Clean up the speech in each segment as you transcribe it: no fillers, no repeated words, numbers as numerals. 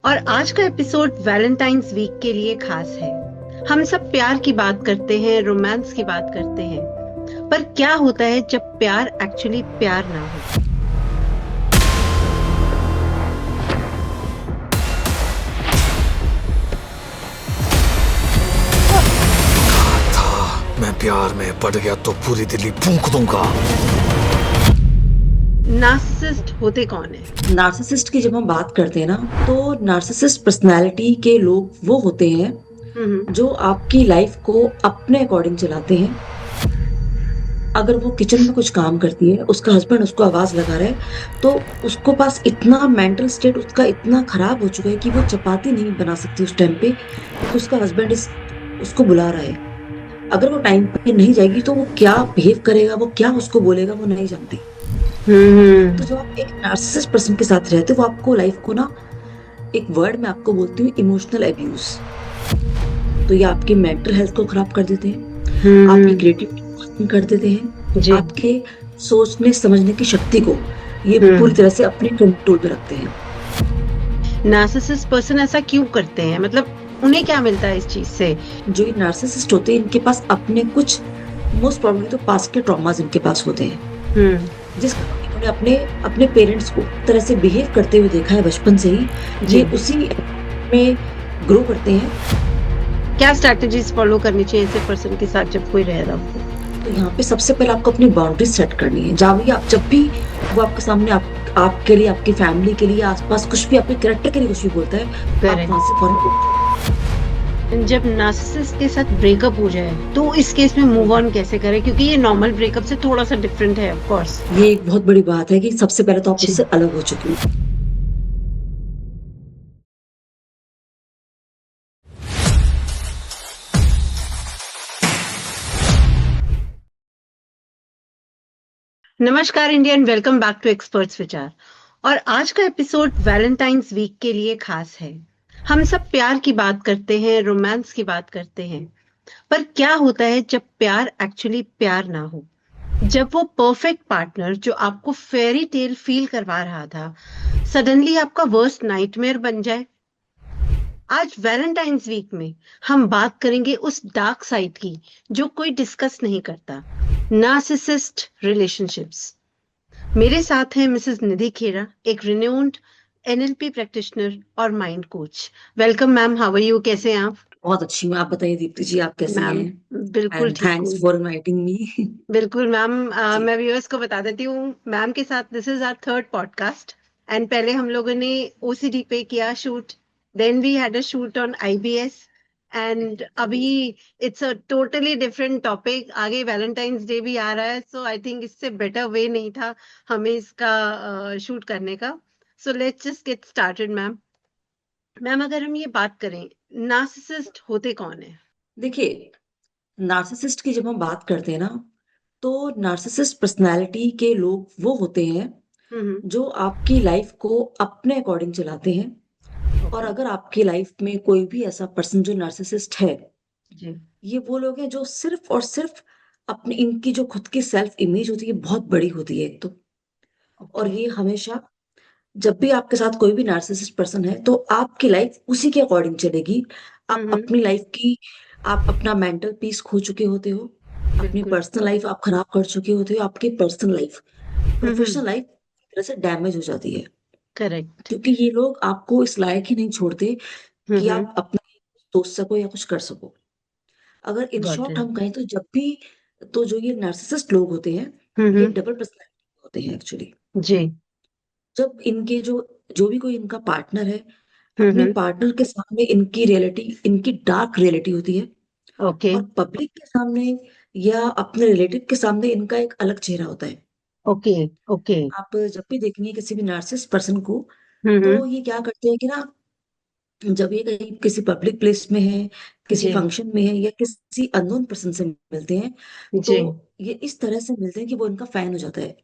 और आज का एपिसोड वैलेंटाइंस वीक के लिए खास है। हम सब प्यार की बात करते हैं, रोमांस की बात करते हैं, पर क्या होता है जब प्यार एक्चुअली प्यार ना हो। मैं प्यार में पड़ गया तो पूरी दिल्ली फूंक दूंगा। नार्सिसिस्ट होते कौन है? नार्सिसिस्ट की जब हम बात करते हैं ना, तो नार्सिसिस्ट पर्सनालिटी के लोग वो होते हैं हम्म। जो आपकी लाइफ को अपने अकॉर्डिंग चलाते हैं। अगर वो किचन में कुछ काम करती है, उसका हस्बैंड उसको आवाज लगा रहा है, तो उसको पास इतना मेंटल स्टेट उसका इतना खराब हो चुका है कि वो चपाती नहीं बना सकती उस टाइम पे, क्योंकि उसका हस्बैंड उसको बुला रहा है। अगर वो टाइम पे नहीं जाएगी तो वो क्या बिहेव करेगा, वो क्या उसको बोलेगा, वो नहीं जानती। तो जब आप एक नार्सिसिस्ट पर्सन के साथ रहते हो, वो आपको लाइफ को ना, एक वर्ड मैं आपको बोलती हूँ, इमोशनल अब्यूज। तो ये आपकी मेंटल हेल्थ को खराब कर देते हैं, आपकी क्रिएटिविटी को खत्म कर देते हैं, जी। आपके सोचने समझने की शक्ति को ये पूरी तरह से अपने कंट्रोल पे रखते हैं। नार्सिसिस्ट पर्सन ऐसा क्यों करते हैं? मतलब उन्हें क्या मिलता है इस चीज से? जो ये नार्सिसिस्ट होते हैं, इनके पास अपने कुछ, मोस्ट प्रोबेबली तो पास्ट के ट्रॉमास इनके पास होते हैं, जिस इन्होंने अपने अपने पेरेंट्स को इस तरह से बिहेव करते हुए देखा है बचपन से ही, ये उसी में ग्रो करते हैं। क्या स्ट्रैटेजीज फॉलो करनी चाहिए ऐसे पर्सन के साथ जब कोई रह रहा हो? तो यहाँ पे सबसे पहले आपको अपनी बाउंड्रीज सेट करनी है। जब भी वो आपके सामने आपके लिए, आपकी फैमिली के लिए, आसपास कुछ भी आपके कैरेक्टर के लिए कुछ भी बोलता है, आप वहां से फौरन। जब नार्सिसिस्ट के साथ ब्रेकअप हो जाए तो इस केस में मूव ऑन कैसे करें, क्योंकि ये नॉर्मल ब्रेकअप से थोड़ा सा डिफरेंट है ऑफ कोर्स। ये एक बहुत बड़ी बात है कि सबसे पहले तो आप उससे अलग हो चुके हो। नमस्कार Indian, welcome back to experts Vichar. और आज का एपिसोड वैलेंटाइंस वीक के लिए खास है। हम सब प्यार की बात करते हैं, रोमांस की बात करते हैं, पर क्या होता है जब प्यार एक्चुअली प्यार ना हो। जब वो परफेक्ट पार्टनर जो आपको फेयरी टेल फील करवा रहा था सडनली आपका वर्स्ट नाइटमेयर बन जाए। आज वैलेंटाइंस वीक में हम बात करेंगे उस डार्क साइड की जो कोई डिस्कस नहीं करता, नार्सिसिस्ट रिलेशनशिप्स। मेरे साथ हैं मिसेस निधि खेरा, एक रिन्यून्ड एनएलपी प्रैक्टिशनर और mind coach. Welcome ma'am, how are you? कैसे हैं आप? बहुत अच्छी हूँ, आप बताइए दीप्ति जी, आप कैसी मैम हैं? बिल्कुल एंड ठीक हूँ। Thanks for inviting me. बिल्कुल मैम, जी। मैं व्यूअर्स को बता देती हूँ, मैम के साथ this is our third podcast. And पहले हम लोगों ने ओसीडी पे किया shoot, then we had a shoot on IBS, and अभी it's a totally different topic. आगे वैलेंटाइंस डे भी आ रहा है, सो आई थिंक इससे बेटर वे नहीं था हमें इसका शूट करने का। So let's just get started ma'am. Ma'am अगर हम ये बात करें, नार्सिसिस्ट होते कौन है? देखिए, नार्सिसिस्ट की जब हम बात करते हैं ना, तो नार्सिसिस्ट पर्सनालिटी के लोग वो होते हैं हम्म। जो आपकी लाइफ को अपने अकॉर्डिंग चलाते हैं। और ओके। अगर आपकी लाइफ में कोई भी ऐसा पर्सन जो नार्सिसिस्ट है, जी। ये वो लोग हैं जो सिर्फ और सिर्फ अपनी, इनकी जो खुद की सेल्फ इमेज होती है बहुत बड़ी होती है एक तो। और ओके। ये हमेशा, जब भी आपके साथ कोई भी नार्सिसिस्ट पर्सन है, तो आपकी लाइफ उसी के अकॉर्डिंग चलेगी। आप हम्म। अपनी लाइफ की, आप अपना मेंटल पीस खो चुके होते हो, अपनी बिल्कुल। पर्सनल लाइफ आप खराब कर चुके होते हो, आपकी पर्सनल लाइफ, हम्म। प्रोफेशनल लाइफ तरह से डैमेज हो जाती है। करेक्ट। क्योंकि ये लोग आपको इस लायक ही नहीं छोड़ते कि हम्म। आप अपना सोच सको या कुछ कर सको। अगर इन गॉट शॉर्ट इट। हम कहें तो जब भी, तो जो ये नार्सिसिस्ट लोग होते हैं, ये हम्म। डबल पर्सनैलिटी होते हैं एक्चुअली। जी। जब इनके जो जो भी कोई इनका पार्टनर है, अपने हम्म। पार्टनर के सामने इनकी रियलिटी, इनकी डार्क रियलिटी होती है। ओके। और पब्लिक के सामने या अपने रिलेटिव के सामने इनका एक अलग चेहरा होता है। ओके। ओके। आप जब भी देखेंगे किसी भी नार्सिसिस्ट पर्सन को, हम्म। तो ये क्या करते हैं कि ना, जब ये कहीं किसी पब्लिक प्लेस में है, किसी जी। फंक्शन में है, या किसी अननोन पर्सन से मिलते हैं, तो जी। ये इस तरह से मिलते हैं कि वो इनका फैन हो जाता है,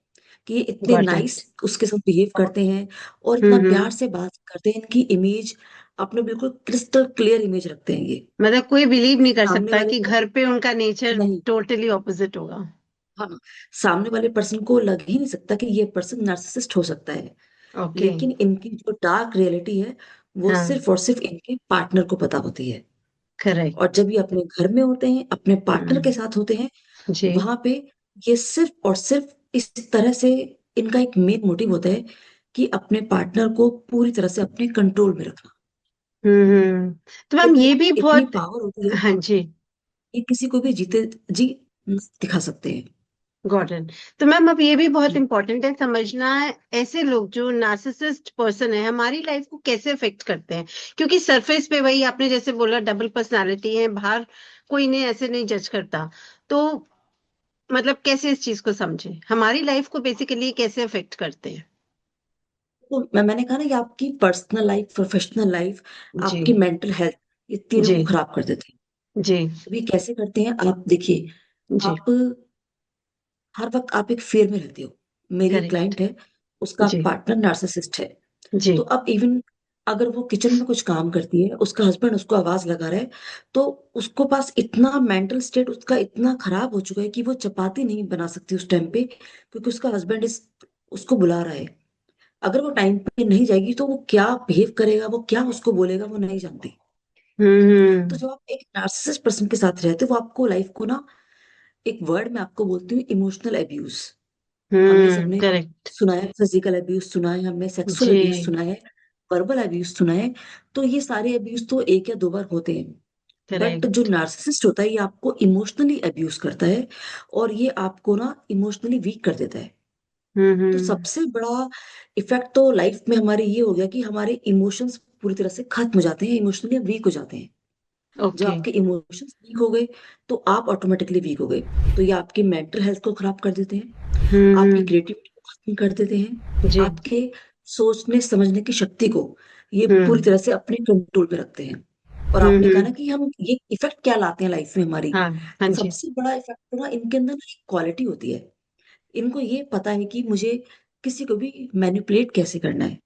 कि ये इतने गॉट नाइस इट। उसके साथ बिहेव करते हैं और इतना हम्म। प्यार से बात करते हैं। इनकी इमेज अपने बिल्कुल क्रिस्टल क्लियर इमेज रखते हैं ये। मतलब कोई बिलीव नहीं कर सामने सकता वाले कि को घर पे उनका नेचर नहीं, टोटली ऑपोजिट होगा। हाँ, सामने वाले पर्सन को लग ही नहीं सकता कि ये पर्सन नार्सिसिस्ट हो सकता है। ओके। लेकिन इनकी जो डार्क रियलिटी है, वो हाँ, सिर्फ और सिर्फ इनके पार्टनर को पता होती है। और करेक्ट। जब ये अपने घर में होते हैं, अपने पार्टनर के हम्म। साथ होते हैं, जी। वहां पे ये सिर्फ और सिर्फ इस तरह से, इनका एक मेन मोटिव होता है कि अपने पार्टनर को पूरी तरह से अपने कंट्रोल में रखना। हम्म। तो मैम इनके ये भी पास इतनी बहुत। पावर होती है, हाँ जी। ये किसी को भी जीते जी दिखा सकते हैं। Got it. तो मैम अब ये भी बहुत इंपॉर्टेंट है समझना है, ऐसे लोग जो नार्सिसिस्ट पर्सन है हमारी लाइफ को कैसे अफेक्ट करते हैं। क्योंकि सरफेस पे वही आपने जैसे बोला डबल पर्सनालिटी है, बाहर कोई ने ऐसे नहीं जज करता। तो मतलब कैसे इस चीज को समझे, हमारी लाइफ को बेसिकली कैसे अफेक्ट करते हैं। तो मैंने कहा ना, ये आपकी पर्सनल लाइफ, प्रोफेशनल लाइफ, जी। आपकी मेंटल हेल्थ, ये तीनों जी। को खराब कर देते हैं। जी। अभी कैसे करते हैं आप देखिए। जी। आप हर वक्त आप एक फेयर में रहते हो। मेरी करेक्ट। क्लाइंट है, उसका जी। पार्टनर नार्सिसिस्ट है। जी। तो अब इवन अगर वो किचन में कुछ काम करती है, उसका हस्बैंड उसको आवाज लगा रहा है, तो उसको पास इतना मेंटल स्टेट उसका इतना खराब हो चुका है कि वो चपाती नहीं बना सकती उस टाइम पे, क्योंकि उसका हस्बैंड इस उसको बुला रहा है। अगर वो टाइम पे नहीं जाएगी तो वो क्या बिहेव करेगा, वो क्या उसको बोलेगा, वो नहीं जानती। तो हम्म। जब आप एक नार्सिसिस्ट पर्सन के साथ रहते हो, वो आपको लाइफ को ना, एक वर्ड में आपको बोलती हूँ, इमोशनल अब्यूज। हमने सबने करेक्ट। सुना है, फिजिकल अब्यूज सुना है, हमने सेक्सुअल जी। अब्यूज सुना है, वर्बल अब्यूज सुना है। तो ये सारे अब्यूज तो एक या दो बार होते हैं। बट जो करेक्ट। नार्सिसिस्ट होता है, ये आपको इमोशनली अब्यूज करता है, और ये आपको ना इमोशनली वीक कर देता है। तो हम्म। सबसे बड़ा इफेक्ट तो लाइफ में हमारे ये हो गया कि हमारे इमोशंस पूरी तरह से खत्म हो जाते हैं, इमोशनली वीक हो जाते हैं। जब ओके। आपके इमोशंस वीक हो गए, तो आप ऑटोमेटिकली वीक हो गए। तो ये आपकी मेंटल हेल्थ को खराब कर देते हैं, आपकी हम्म। क्रिएटिविटी को खत्म कर देते हैं, जी। आपके सोचने समझने की शक्ति को ये पूरी हम्म। तरह से अपने कंट्रोल पे रखते हैं। और आपने कहा ना हम्म। कि हम ये इफेक्ट क्या लाते हैं लाइफ में हमारी। हाँ। हाँ जी। सबसे बड़ा इफेक्ट तो ना इनके अंदर क्वालिटी होती है। इनको ये पता है कि मुझे किसी को भी मैनिपुलेट कैसे करना है।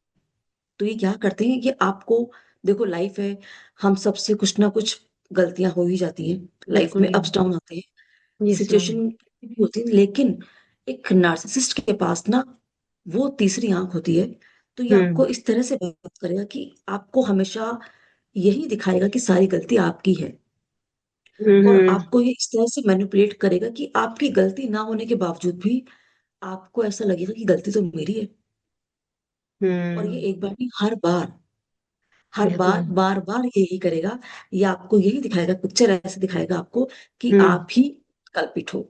तो ये क्या करते हैं, ये आपको, देखो लाइफ है, हम सबसे कुछ ना कुछ गलतियां हो ही जाती हैं, लाइफ बिल्कुल में मैम। अप्स डाउन आते हैं, यस मैम। सिचुएशन भी होती है। लेकिन एक नार्सिसिस्ट के पास ना वो तीसरी आंख होती है। तो ये हम्म। आपको इस तरह से बात करेगा कि आपको हमेशा यही दिखाएगा कि सारी गलती आपकी है, और हम्म। आपको ये इस तरह से मैनिपुलेट करेगा कि आपकी गलती ना होने के बावजूद भी आपको ऐसा लगेगा कि गलती तो मेरी है। और ये हम्म। एक बार नहीं, हर बार, हर बिल्कुल। बार बार बार यही करेगा। ये आपको यही दिखाएगा, पिक्चर ऐसे दिखाएगा आपको कि हम्म। आप ही कल्पित हो।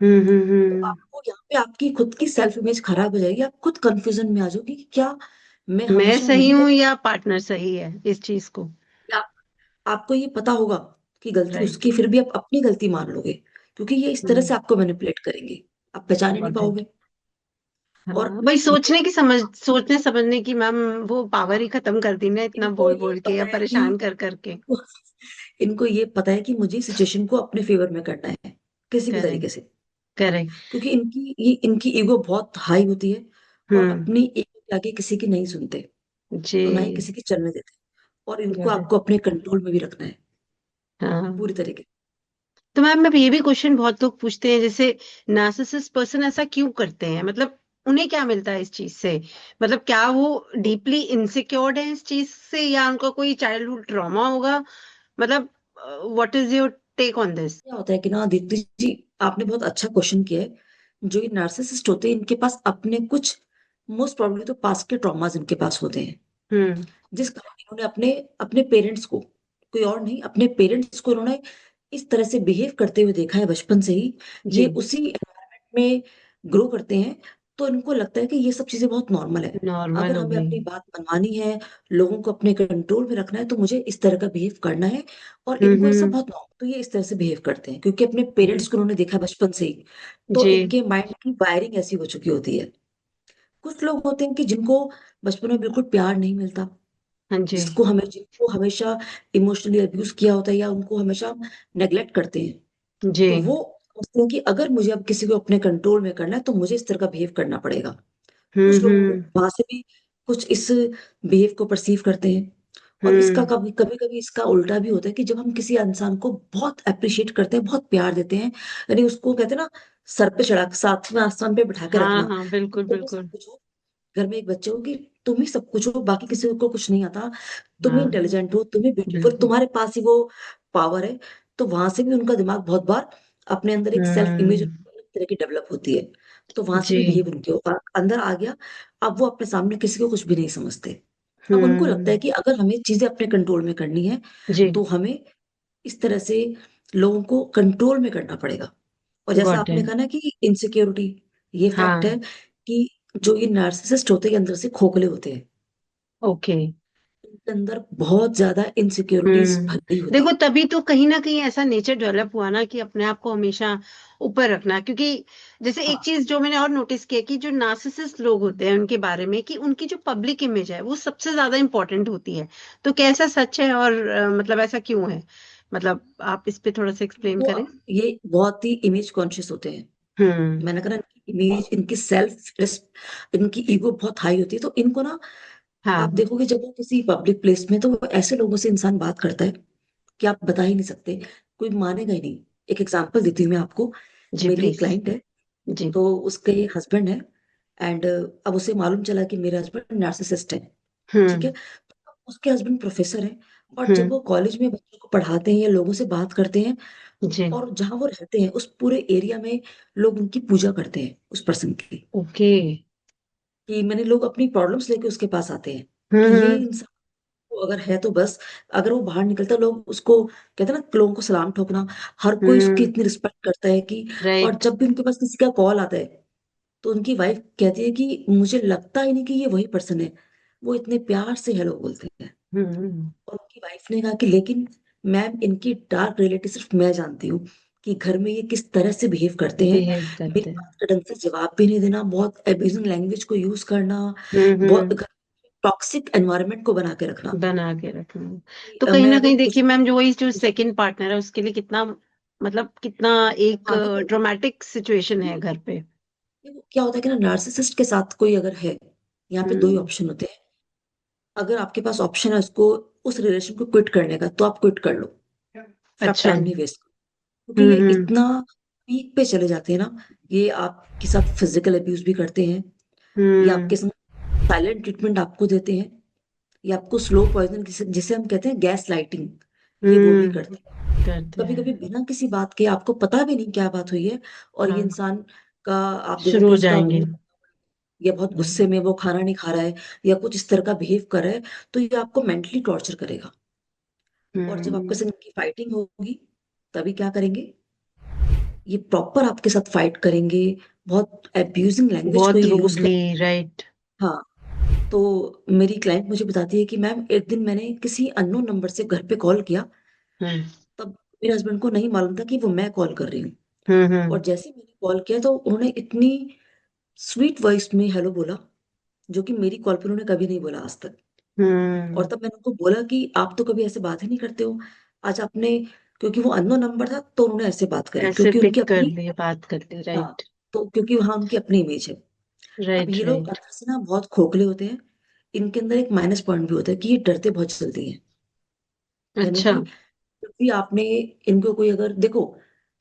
तो हम्म। आपको यहाँ पे आपकी खुद की सेल्फ इमेज खराब हो जाएगी, आप खुद कंफ्यूजन में आ जाओगे कि क्या मैं मैं हमेशा सही वही हूँ करूँ। या पार्टनर सही है इस चीज को। या आपको ये पता होगा कि गलती राइट। उसकी, फिर भी आप अपनी गलती मान लोगे, क्योंकि ये इस तरह से हम्म। आपको मैनिपुलेट करेंगे, आप पहचान ही नहीं गॉट इट। पाओगे। हाँ, और वही ये सोचने की समझ, सोचने समझने की मैम वो पावर ही खत्म कर दी ना, इतना इनको बोल ये बोल के या पता है कि परेशान कर करके। इनको इनको ये पता है कि मुझे सिचुएशन को अपने फेवर में करना है, किसी भी करेक्ट। तरीके से। करेक्ट। क्योंकि इनकी ईगो बहुत हाई होती है, और हम्म। अपनी ईगो के आगे किसी की नहीं सुनते, और ना ही जी। किसी की चलने देते। और इनको गॉट इट। आपको अपने कंट्रोल में भी रखना है हाँ। पूरी तरीके। तो मैम मैं ये भी क्वेश्चन बहुत लोग पूछते हैं, जैसे नार्सिसिस्ट पर्सन ऐसा क्यों करते हैं, मतलब उन्हें क्या मिलता है इस चीज से। मतलब क्या वो तो डीपली इनसिक्योर्ड है इस चीज से, या उनका कोई चाइल्डहुड ट्रॉमा होगा। मतलब what is your take on this. क्या होता है कि ना दीप्ति जी, आपने बहुत अच्छा क्वेश्चन किया है। जो ये नार्सिसिस्ट होते हैं, इनके पास अपने कुछ, मोस्ट प्रोबेबली तो पास्ट के ट्रॉमास इनके पास होते हैं, हम्म। जिस कारण इन्होंने अपने अपने पेरेंट्स को, कोई और नहीं, अपने पेरेंट्स को इन्होंने इस तरह से बिहेव करते हुए देखा है बचपन से ही। ये जी। उसी एनवायरनमेंट में ग्रो करते हैं। तो इनको लगता है कि ये सब चीजें बहुत नॉर्मल है। नॉर्मल अगर हो हमें गई। अपनी बात मनवानी है, लोगों को अपने कंट्रोल में रखना है, तो मुझे इस तरह का बिहेव करना है। और इनको ऐसा हम्म। बहुत नॉर्मल, तो ये इस तरह से बिहेव करते हैं क्योंकि अपने पेरेंट्स को उन्होंने देखा बचपन से ही। तो जी। इनके माइंड की वायरिंग ऐसी हो चुकी होती है। कुछ लोग होते हैं कि जिनको बचपन में बिल्कुल प्यार नहीं मिलता, हाँ जी। जिनको हमेशा इमोशनली अब्यूज किया होता है, या उनको हमेशा नेग्लेक्ट करते हैं। जी। तो वो सोचते हैं कि अगर मुझे अब किसी को अपने कंट्रोल में करना है, तो मुझे इस तरह का बिहेव करना पड़ेगा। कुछ लोगों को हम्म। वहां से भी कुछ इस बिहेव को परसीव करते हैं। और इसका हम्म। कभी कभी कभी इसका उल्टा भी होता है कि जब हम किसी इंसान को बहुत अप्रिशिएट करते हैं, बहुत प्यार देते हैं, यानी उसको कहते हैं ना, सर पे चढ़ा के साथ में आसमान पे बिठा के हाँ रखना। हाँ, बिल्कुल देखो बिल्कुल। सोचो, घर में एक बच्चे होगी, तुम ही सब कुछ हो, बाकी किसी को कुछ नहीं आता, तुम ही हाँ इंटेलिजेंट हो, तुम ही ब्यूटीफुल, बिल्कुल। तुम्हारे पास ही वो पावर है। तो वहां से भी उनका दिमाग बहुत बार अपने अंदर एक सेल्फ इमेज हम्म। तरह की डेवलप होती है। तो वहां से जी। भी बिहेव उनके अंदर आ गया। अब वो अपने सामने किसी को कुछ भी नहीं समझते। अब उनको लगता है हम्म। कि अगर हमें चीजें अपने कंट्रोल में करनी है जी। तो हमें इस तरह से लोगों को कंट्रोल में करना पड़ेगा। और जैसा गॉट आपने इट। कहा ना कि इनसिक्योरिटी, ये फैक्ट हाँ। है कि जो ये नार्सिसिस्ट होते हैं ये अंदर से खोखले होते हैं, ओके। इनके अंदर बहुत ज्यादा इनसिक्योरिटीज भरी होती देखो तभी तो कहीं ना कहीं ऐसा नेचर डेवलप हुआ ना कि अपने आप को हमेशा ऊपर रखना, क्योंकि जैसे है। एक हाँ, चीज जो मैंने और नोटिस किया कि जो नार्सिसिस्ट लोग होते हैं उनके बारे में कि उनकी जो पब्लिक इमेज है वो सबसे ज्यादा इंपॉर्टेंट होती है। तो कैसा सच है और मतलब ऐसा क्यों है? मतलब आप इस पे थोड़ा सा एक्सप्लेन वो करें। ये बहुत ही इमेज कॉन्शियस होते हैं। हम्म। मैंने कहा इनकी इमेज, इनकी सेल्फ, इनकी ईगो बहुत हाई होती है, तो इनको ना आप हाँ। देखोगे जब वो किसी पब्लिक प्लेस में, तो वो ऐसे लोगों से इंसान बात करता है कि आप बता ही नहीं सकते, कोई मानेगा ही नहीं। एक एग्जांपल देती हूँ मैं आपको। जी मेरी एक प्लीज। क्लाइंट है, जी। तो उसके हस्बैंड है, एंड अब उसे मालूम चला कि मेरे हस्बैंड नार्सिसिस्ट है। ठीक हम्म। है, तो उसके हस्बैंड प्रोफेसर हैं, और जब हम्म। वो कॉलेज में बच्चों को पढ़ाते हैं या लोगों से बात करते हैं, जी। और जहां वो रहते हैं उस पूरे एरिया में लोग उनकी पूजा करते हैं उस पर्सन की। ओके। कि मैंने लोग अपनी प्रॉब्लम्स लेके उसके पास आते हैं कि ये हम्म। इंसान को अगर है तो बस, अगर वो बाहर निकलता है लोग उसको कहते हैं ना, लोगों को सलाम ठोकना, हर कोई उसकी हम्म। इतनी रिस्पेक्ट करता है कि। और राइट। जब भी उनके पास किसी का कॉल आता है तो उनकी वाइफ कहती है कि मुझे लगता ही नहीं कि ये वही पर्सन है, वो इतने प्यार से हेलो बोलते हैं। हम्म। और उनकी वाइफ ने कहा कि लेकिन मैम, इनकी डार्क रियलिटी सिर्फ मैं जानती हूँ, कि घर में ये किस तरह से बिहेव करते हैं। बिहेव मेरी करते हैं। बात का ढंग से जवाब भी नहीं देना, बहुत एब्यूजिंग लैंग्वेज को यूज करना, बहुत हम्म। टॉक्सिक एनवायरनमेंट को बना के रखना। बना के रखना। कि, तो कहीं मैं ना अगर कहीं कुछ देखिए मैम, जो वही जो सेकंड पार्टनर है उसके लिए कितना, मतलब कितना एक हाँ देखो, ड्रामेटिक सिचुएशन है ये घर पे। देखो क्या होता है कि ना, नार्सिसिस्ट के साथ कोई अगर है, यहाँ पे दो ही हम्म। ऑप्शन होते हैं। अगर आपके पास ऑप्शन है उसको, उस रिलेशन को क्विट करने का, तो आप क्विट कर लो, फिर आप अच्छा। टाइम नहीं वेस्ट, क्योंकि ये हम्म। इतना पीक पे चले जाते हैं ना। ये आपके साथ फिजिकल अब्यूज भी करते हैं, ये आपके हम्म। साथ साइलेंट ट्रीटमेंट आपको देते हैं, ये आपको स्लो पॉइजन, जिसे जिसे हम कहते हैं गैस लाइटिंग, ये वो भी करते हैं। करते कभी कभी हैं। बिना किसी बात के, आपको पता भी नहीं क्या बात हुई है, और ये हाँ। इंसान का, आप शुरू देखोगे हो उसका जाएंगे। मूड, या बहुत गुस्से में वो खाना नहीं खा रहा है, या कुछ इस तरह का बिहेव कर रहा है, तो ये आपको मेंटली टॉर्चर करेगा। और जब आपके हम्म। संग की फाइटिंग होगी, तभी क्या करेंगे, ये प्रॉपर आपके साथ फाइट करेंगे, बहुत एब्यूजिंग लैंग्वेज को बहुत यूज कर। रूडली। राइट। हाँ, तो मेरी क्लाइंट मुझे बताती है कि मैम, एक दिन मैंने किसी अननोन नंबर से घर पे कॉल किया, हम्म। तब मेरे हस्बैंड को नहीं मालूम था कि वो मैं कॉल कर रही हूँ। और हम्म। जैसे ही मैंने कॉल किया तो उन्होंने इतनी स्वीट वॉइस में हेलो बोला, जो कि मेरी कॉल पर उन्होंने कभी नहीं बोला आज तक। और हम्म। तब मैंने उनको बोला कि आप तो कभी ऐसे बात ही नहीं करते हो, आज आपने, क्योंकि वो अननोन नंबर था तो उन्होंने ऐसे बात करी, ऐसे क्योंकि पिक उनकी कर अपनी, लिए, बात कर ली। हाँ, राइट। तो क्योंकि वहां उनकी अपनी इमेज है। अब राइट। ये लोग राइट। अंदर से ना बहुत खोखले होते हैं, इनके अंदर एक माइनस पॉइंट भी होता है कि ये डरते बहुत जल्दी हैं। यानी अच्छा। कि जब भी आपने, इनको कोई अगर देखो,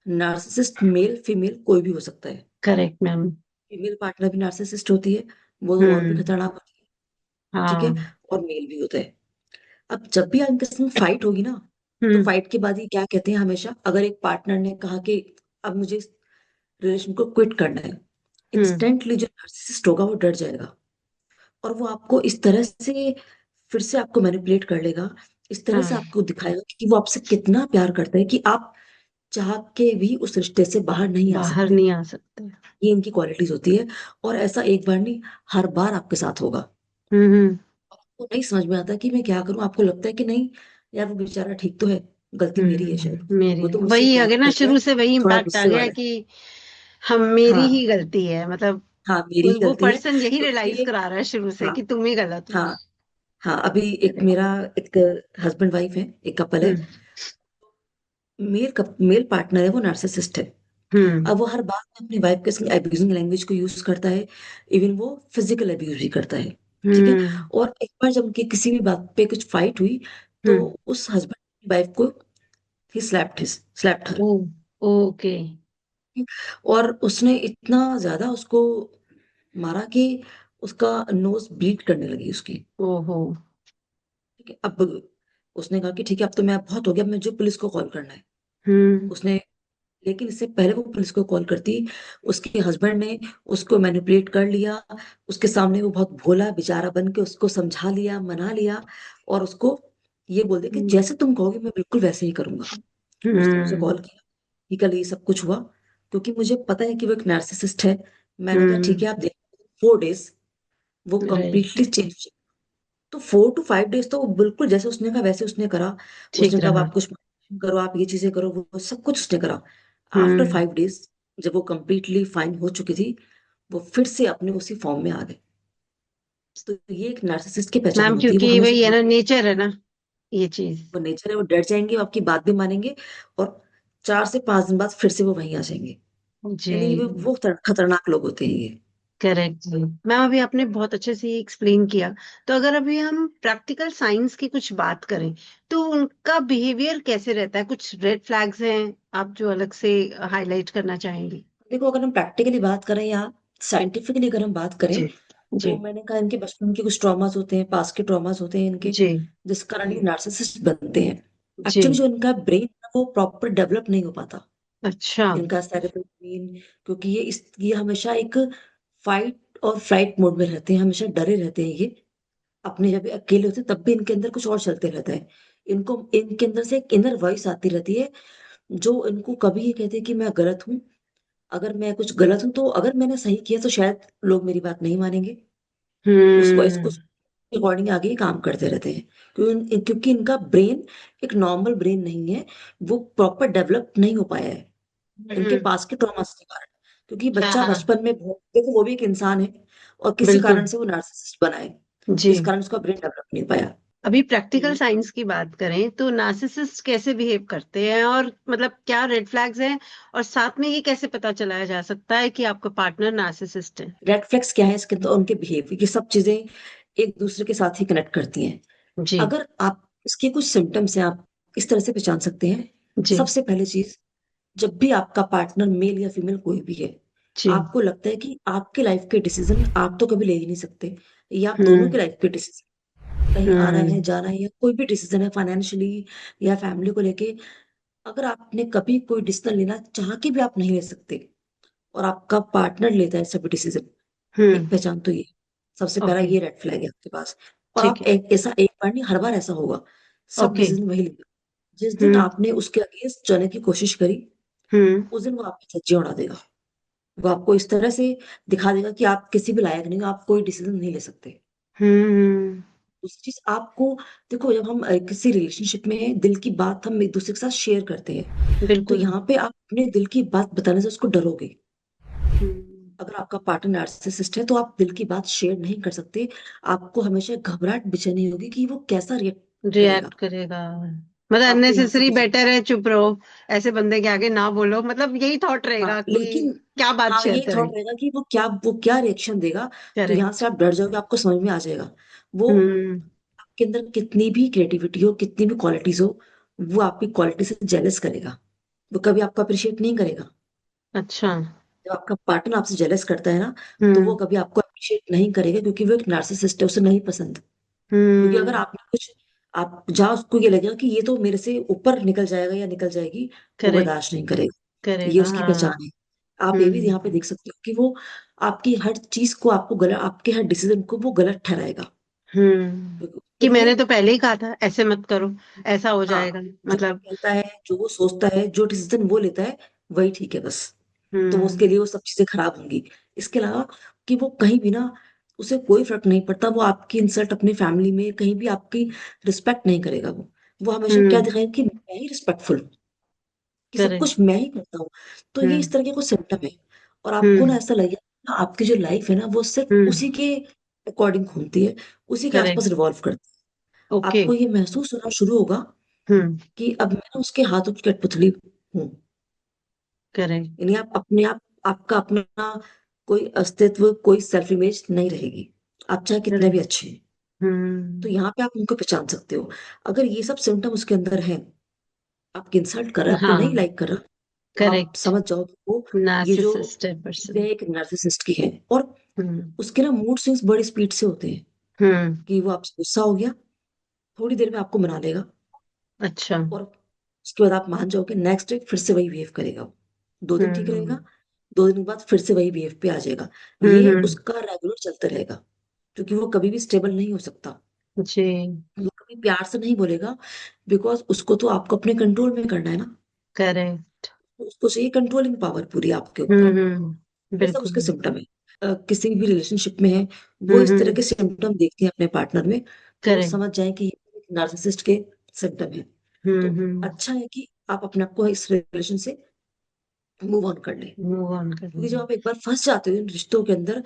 नार्सिसिस्ट मेल फीमेल कोई भी हो सकता है, करेक्ट मैम। फीमेल पार्टनर भी नार्सिसिस्ट होती है, वो तो और भी हम्म। खतरनाक होती है। ठीक है, हाँ। और मेल भी होता है। अब जब भी इनके संग फाइट होगी ना, तो हम्म। फाइट के बाद ही क्या कहते हैं हमेशा, अगर एक पार्टनर ने कहा कि अब मुझे इस रिलेशन को क्विट करना है, हम्म। इंस्टेंटली जो नार्सिसिस्ट होगा वो डर जाएगा, और वो आपको इस तरह से फिर से आपको मैनिपुलेट कर लेगा, इस तरह से हाँ। आपको दिखाएगा कि वो आपसे कितना प्यार करता है, कि आप चाह के भी उस रिश्ते से बाहर नहीं आ बाहर सकते। नहीं आ सकते। ये इनकी क्वालिटीज होती है, और ऐसा एक बार नहीं, हर बार आपके साथ होगा। हम्म। आपको नहीं समझ में आता कि मैं क्या करूं, आपको लगता है कि नहीं यार, वो बेचारा ठीक तो है, गलती मेरी है शायद, मेरी वो तो मुझसे वही प्यार अगर ना करता है, शुरू से वही थोड़ा इम्पैक्ट आ गुस्से गया वाला है। कि हम, मेरी ही हाँ, गलती है मतलब। हाँ, मेरी ही वो गलती है, पर्सन यही क्योंकि रियलाइज ये, करा रहा है शुरू से हाँ, कि तुम ही गलत हो। हाँ, हाँ, अभी एक करेक्ट। मेरा, एक हस्बैंड वाइफ है, एक कपल है, हम्म। मेल पार्टनर है वो नार्सिसिस्ट है। हम्म। अब वो हर बात में अपनी वाइफ के संग एब्यूजिंग लैंग्वेज को यूज करता है, इवन वो फिजिकल अब्यूज भी करता है। ठीक है, हम्म। और एक बार जब उनकी किसी भी बात पे कुछ फाइट हुई, तो हम्म। उस हस्बैंड की वाइफ को ही स्लैप्ड हर। ओ। ओके। और उसने इतना ज्यादा उसको मारा कि उसका नोज ब्लीड करने लगी उसकी। ओहो। ठीक है, अब उसने कहा कि ठीक है अब तो मैं बहुत हो गया, अब मुझे पुलिस को कॉल करना है। हम्म। उसने, लेकिन इससे पहले वो पुलिस को कॉल करती, उसके हस्बैंड ने उसको मैनिपुलेट कर लिया। उसके सामने वो बहुत भोला बेचारा बन के उसको समझा लिया, मना लिया, और उसको ये बोल दिया कि हम्म। जैसे तुम कहोगे मैं बिल्कुल वैसे ही करूंगा। उसने मुझे हम्म। कॉल किया कि कल ये सब कुछ हुआ, क्योंकि मुझे पता है कि वो एक नार्सिसिस्ट है। मैंने कहा ठीक हम्म। है आप देख, 4 डेज वो राइट। Completely change. तो 4 to 5 डेज तो वो बिल्कुल जैसे उसने कहा वैसे उसने करा। उसने ठीक कहा अब रहा। आप कुछ करो, आप ये चीजें करो, वो सब कुछ उसने करा। After hmm. 5 डेज जब वो कंप्लीटली फाइन हो चुकी थी, वो फिर से अपने उसी फॉर्म में आ गए। तो ये एक नार्सिसिस्ट की पहचान मैम होती है, वो क्योंकि हमेशा वही है ना, डर, नेचर है ना, ये चीज। वो नेचर है, वो डर जाएंगे, वो आपकी बात भी मानेंगे, और 4 से 5 दिन बाद फिर से वो वहीं आ जाएंगे। जी। यानी वो खतरनाक लोग होते हैं ये। करेक्ट जी। मैम अभी आपने बहुत अच्छे से एक्सप्लेन किया। तो अगर अभी हम प्रैक्टिकल साइंस की कुछ बात करें, तो उनका बिहेवियर कैसे रहता है? कुछ रेड फ्लैग्स हैं आप जो अलग से हाईलाइट करना चाहेंगे? देखो, अगर हम प्रैक्टिकली बात करें या साइंटिफिकली अगर हम बात करें, जी। जी। तो मैंने कहा इनके बचपन के कुछ ट्रॉमास होते हैं, पास्ट के ट्रॉमास होते हैं इनके, जी। जिस कारण ये नार्सिसिस्ट बनते हैं। जी। एक्चुअली जो इनका ब्रेन है वो प्रॉपर डेवलप नहीं हो पाता, अच्छा। इनका सेरेब्रल ब्रेन, क्योंकि ये हमेशा एक फाइट और फ्लाइट मोड में रहते हैं, हमेशा डरे रहते हैं ये। अपने जब ये अकेले होते हैं तब भी इनके अंदर कुछ और चलते रहता है। इनको इनके अंदर से एक इनर वॉइस आती रहती है, जो इनको कभी ये कहते हैं कि मैं गलत हूँ। अगर मैं कुछ गलत हूं तो अगर मैंने सही किया तो शायद लोग मेरी बात नहीं मानेंगे। उस वॉइस को हम्म। अकॉर्डिंग आगे ये काम करते रहते हैं, क्योंकि इनका ब्रेन एक नॉर्मल ब्रेन नहीं है, वो प्रॉपर डेवलप नहीं हो पाया है इनके हम्म। पास के ट्रॉमास के कारण। क्योंकि हाँ बच्चा हाँ। बचपन में बहुत, देखो वो भी एक इंसान है, और किसी कारण बिल्कुल। से वो नार्सिसिस्ट बना है, जी। जिस कारण उसका ब्रेन डेवलप नहीं हो पाया। अभी प्रैक्टिकल हम्म। साइंस की बात करें तो नार्सिसिस्ट कैसे बिहेव करते हैं, और मतलब क्या रेड फ्लैग्स हैं, और साथ में ये कैसे पता चलाया जा सकता है कि आपका पार्टनर नार्सिसिस्ट है? रेड फ्लैग्स क्या है इसके, तो उनके बिहेवियर, ये सब चीजें एक दूसरे के साथ ही कनेक्ट करती हैं। जी। अगर आप इसके कुछ सिम्टम्स हैं, आप इस तरह से पहचान सकते हैं। जी। सबसे पहली चीज, जब भी आपका पार्टनर मेल या फीमेल कोई भी है, जी। आपको लगता है कि आपके लाइफ के डिसीजन आप तो कभी ले ही नहीं सकते, या आप दोनों हम्म। के लाइफ के डिसीजन, कहीं आना है हम्म। जाना है या कोई भी डिसीजन है फाइनेंशियली या फैमिली को लेके, अगर आपने कभी कोई डिसीजन लेना चाह के भी आप नहीं ले सकते, और आपका पार्टनर लेता है सभी डिसीजन, एक हम्म। पहचान तो ये, सबसे पहला ओके। ये रेड फ्लैग है आपके पास। और ठीक आप है। एक बार नहीं, हर बार ऐसा होगा, सब ओके। डिसीजन वही लेगा। जिस दिन हम्म। आपने उसके अगेंस्ट जाने की कोशिश करी, हम्म। उस दिन वो आपकी धज्जियां उड़ा देगा। वो आपको इस तरह से दिखा देगा कि आप किसी भी लायक नहीं हो, आप कोई डिसीजन नहीं ले सकते। हम्म। दूसरी चीज आपको, देखो जब हम किसी रिलेशनशिप में हैं, दिल की बात हम एक दूसरे के साथ शेयर करते हैं, तो बिल्कुल। यहाँ पे आप अपने दिल की बात बताने से उसको डरोगे। हम्म। अगर आपका पार्टनर नार्सिसिस्ट है तो आप दिल की बात शेयर नहीं कर सकते। आपको हमेशा घबराहट बेचैनी होगी कि वो कैसा रिएक्ट करेगा। रिएक्ट करेगा, मतलब तो आपको यहाँ से अननेसेसरी बचना। बेटर है चुप रहो, ऐसे बंदे के आगे ना बोलो, मतलब यही थॉट हाँ रहेगा कि लेकिन, क्या बात हाँ शेयर ये थॉट करें। रहेगा कि वो क्या रिएक्शन देगा। तो यहाँ करेक्ट। से आप डर जाओगे, आपको समझ में आ जाएगा वो हम्म। आपके अंदर कितनी भी क्रिएटिविटी हो, कितनी भी क्वालिटीज हो, वो आपकी क्वालिटी से जेलस करेगा। वो कभी आपको अप्रिशिएट नहीं करेगा। अच्छा। जब आपका पार्टनर आपसे जेलस करता है ना, तो वो हम्म। कभी आपको अप्रिशिएट नहीं करेगा, क्योंकि वो एक नार्सिसिस्ट है, उसे नहीं पसंद। क्योंकि अगर हम्म। आपने कुछ, आप जहाँ उसको ये लगेगा कि ये तो मेरे से ऊपर निकल जाएगा या निकल जाएगी, वो करेक्ट। बर्दाश्त नहीं करेगा। ये करेगा, उसकी हाँ। पहचान है। आप ये भी हम्म। यहाँ पे देख सकते हो कि वो आपकी हर चीज को, आपको गलत, आपके हर डिसीजन को वो गलत ठहराएगा। क्योंकि उसके कि लिए, मैंने तो पहले ही कहा था ऐसे मत करो, ऐसा हो हाँ, जाएगा, जो वो मतलब। कहता है, जो वो सोचता है, जो डिसीजन वो लेता है, वही ठीक है बस। तो वो हम्म। उसके लिए वो सब चीजें खराब होंगी। इसके अलावा कि वो कहीं भी ना, उसे कोई फर्क नहीं पड़ता, वो आपकी इंसल्ट अपनी फैमिली में कहीं भी आपकी रिस्पेक्ट नहीं करेगा। वो हमेशा क्या हम्म। दिखाएगा कि मैं ही रिस्पेक्टफुल हूँ, कि सब करेक्ट। कुछ मैं ही करता हूँ। तो ये इस हम्म। तरह के कुछ सिम्टम है। और आपको ना हम्म। ऐसा लगेगा कि आपकी जो लाइफ है ना वो सिर्फ हम्म। उसी के अकॉर्डिंग घूमती है, उसी के आसपास करेक्ट। रिवॉल्व करती है। ओके। आपको ये महसूस होना शुरू होगा हम्म। कि अब मैं ना उसके हाथों की कठपुतली हूँ। करेक्ट। यानी आप अपने आप, आपका अपना कोई अस्तित्व, कोई सेल्फ इमेज नहीं रहेगी, आप चाहे कितने भी करेक्ट। अच्छे हैं। तो हम्म। यहाँ पे आप उनको पहचान सकते हो। अगर ये सब सिम्टम उसके अंदर है, आपकी इंसल्ट कर रहा है, आपको नहीं हाँ। लाइक कर रहा, तो आप करेक्ट। समझ जाओ कि वो, ये जो नार्सिसिस्ट है चीजें पर्सन। एक नार्सिसिस्ट की है। और हम्म उसके ना मूड स्विंग्स बड़ी स्पीड से होते हैं, हम्म। कि वो आपसे गुस्सा हो गया, थोड़ी देर में आपको मना लेगा, अच्छा। और उसके बाद आप मान जाओगे, नेक्स्ट डे फिर से वही बिहेव करेगा वो। 2 दिन ठीक हम्म रहेगा, 2 दिन के बाद फिर से वही बिहेव पे आ जाएगा। ये हम्म। उसका रेगुलर चलता रहेगा, क्योंकि वो कभी भी स्टेबल नहीं हो सकता। जी। वो कभी प्यार से नहीं बोलेगा, बिकॉज उसको तो आपको अपने कंट्रोल में करना है ना। करेक्ट। तो उसको चाहिए कंट्रोलिंग पावर पूरी आपके ऊपर। ये सब बिल्कुल। उसके सिम्टम है। किसी भी रिलेशनशिप में है, वो इस तरह के सिम्टम देखते हैं अपने पार्टनर में, तो वो करेक्ट। समझ जाए कि ये नार्सिसिस्ट के सिम्टम है। तो हम्म। अच्छा है कि आप अपने आप को इस रिलेशन से मूव ऑन कर लें, मूव ऑन क्योंकि जब करना। आप एक बार फंस जाते हो इन रिश्तों के अंदर,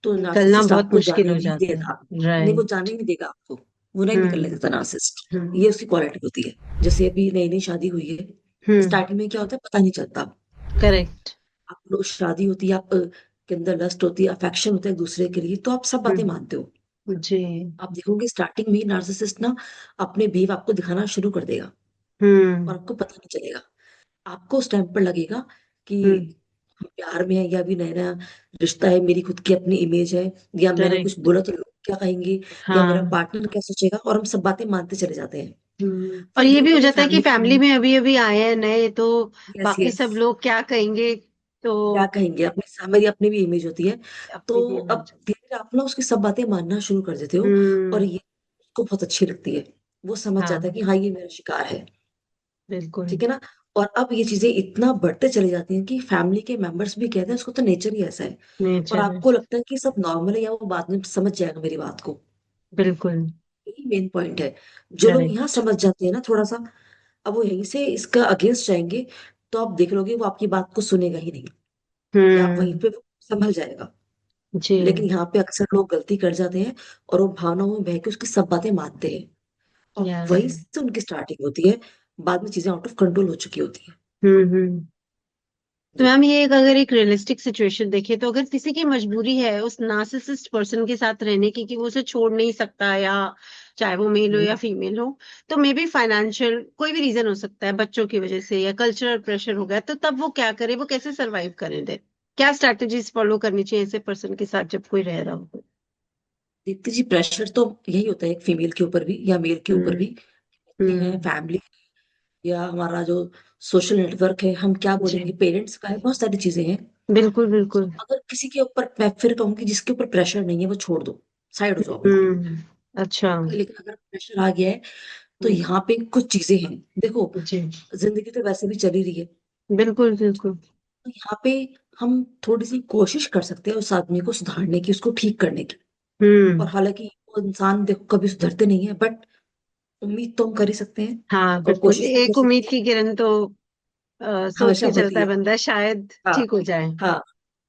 तो निकलना नार्सिसिस्ट बहुत आपको मुश्किल जाने हो नहीं जाता देगा। है। नहीं, वो राइट। जाने ही नहीं देगा आपको, वो नहीं निकलने हम्म देता नार्सिसिस्ट। हम्म। ये उसकी क्वालिटी होती है। जैसे अभी नई नई शादी हुई है, हम्म। स्टार्टिंग में क्या होता है पता नहीं चलता। करेक्ट। आप लोग शादी होती है, आप के अंदर लस्ट होती है, अफेक्शन होता है एक दूसरे के लिए, तो आप सब बातें हम्म। मानते हो। जी। आप देखोगे स्टार्टिंग में ही नार्सिसिस्ट ना अपने बिहेव आपको दिखाना शुरू कर देगा, और हम्म आपको पता नहीं चलेगा। आपको उस टाइम पर लगेगा कि हम्म। हम प्यार में है, या अभी नया नया रिश्ता है, मेरी खुद की अपनी इमेज है, या मैंने कुछ करेक्ट। बोला तो लोग क्या कहेंगे, या मेरा हाँ। पार्टनर क्या सोचेगा, और हम सब बातें मानते चले जाते हैं। और फिर ये धीरे भी हो धीरे जाता है कि फैमिली के फैमिली मेंबर, में अभी अभी आए हैं नए, तो यस बाकी यस, सब लोग क्या कहेंगे, तो क्या कहेंगे, अपनी मेरी अपनी भी इमेज होती है। अपनी भी तो अब इमेज। धीरे धीरे आप ना उसकी सब बातें मानना शुरू कर देते हो, और हम्म। ये उसको बहुत अच्छी लगती है। वो समझ जाता है हाँ। कि हाँ ये मेरा शिकार है। बिल्कुल। ठीक है ना। और अब ये चीजें इतना बढ़ते चली जाती हैं कि फैमिली के मेंबर्स भी कहते हैं उसको तो नेचर ही ऐसा है, और नेचर है। आपको लगता है कि सब नॉर्मल है, या वो बाद में समझ जाएगा मेरी बात को। बिल्कुल। यही मेन पॉइंट है। जो लोग यहाँ करेक्ट। समझ जाते हैं ना थोड़ा सा, अब वो यहीं से इसका अगेंस्ट जाएंगे, तो आप देख लोगे वो आपकी बात को सुनेगा ही नहीं, या आप वहीं हम्म। पे वो संभल जाएगा। जी। लेकिन यहाँ पे अक्सर लोग गलती कर जाते हैं, और वो भावनाओं में बह के उसकी सब बातें मानते हैं, और या। वहीं से उनकी स्टार्टिंग होती है। बाद में चीजें आउट ऑफ कंट्रोल हो चुकी होती है। हम्म। तो जी। मैम ये अगर एक रियलिस्टिक सिचुएशन देखे, तो अगर किसी की मजबूरी है उस नार्सिसिस्ट पर्सन के साथ रहने की, कि वो उसे छोड़ नहीं सकता, या चाहे वो मेल हो हम्म। या फीमेल हो, तो मे बी फाइनेंशियल कोई भी रीजन हो सकता है, बच्चों की वजह से या कल्चरल प्रेशर हो गया, तो तब वो क्या करे, वो कैसे सरवाइव करें दे, क्या स्ट्रैटेजीज फॉलो करनी चाहिए ऐसे पर्सन के साथ जब कोई रह रहा हो तो? दीप्ति जी, प्रेशर तो यही होता है एक फीमेल के ऊपर भी या मेल के ऊपर हम्म भी। बच्चे हैं, हम्म। फैमिली, या हमारा जो सोशल नेटवर्क है, हम क्या जी। बोलेंगे, पेरेंट्स का है, बहुत सारी चीजें हैं। बिल्कुल तो बिल्कुल। अगर किसी के ऊपर, मैं फिर कहूंगी जिसके ऊपर प्रेशर नहीं है वो छोड़ दो, साइड हो जाओ बिल्कुल। हम्म। अच्छा। लेकिन अगर प्रेशर आ गया है, तो हम्म। यहाँ पे कुछ चीजें हैं। देखो, जी। जिंदगी तो वैसे भी चली रही है, बिल्कुल बिल्कुल। तो यहाँ पे हम थोड़ी सी कोशिश कर सकते हैं उस आदमी को सुधारने की, उसको ठीक करने की। और हम्म। हालांकि वो इंसान देखो कभी सुधरते नहीं है, बट उम्मीद तो हम कर ही सकते हैं, हाँ और बिल्कुल, कोशिश भी कर एक सकते उम्मीद हैं। की किरण तो सोच हमेशा के होती चलता है है। बंदा, शायद हाँ ठीक हो जाए। हाँ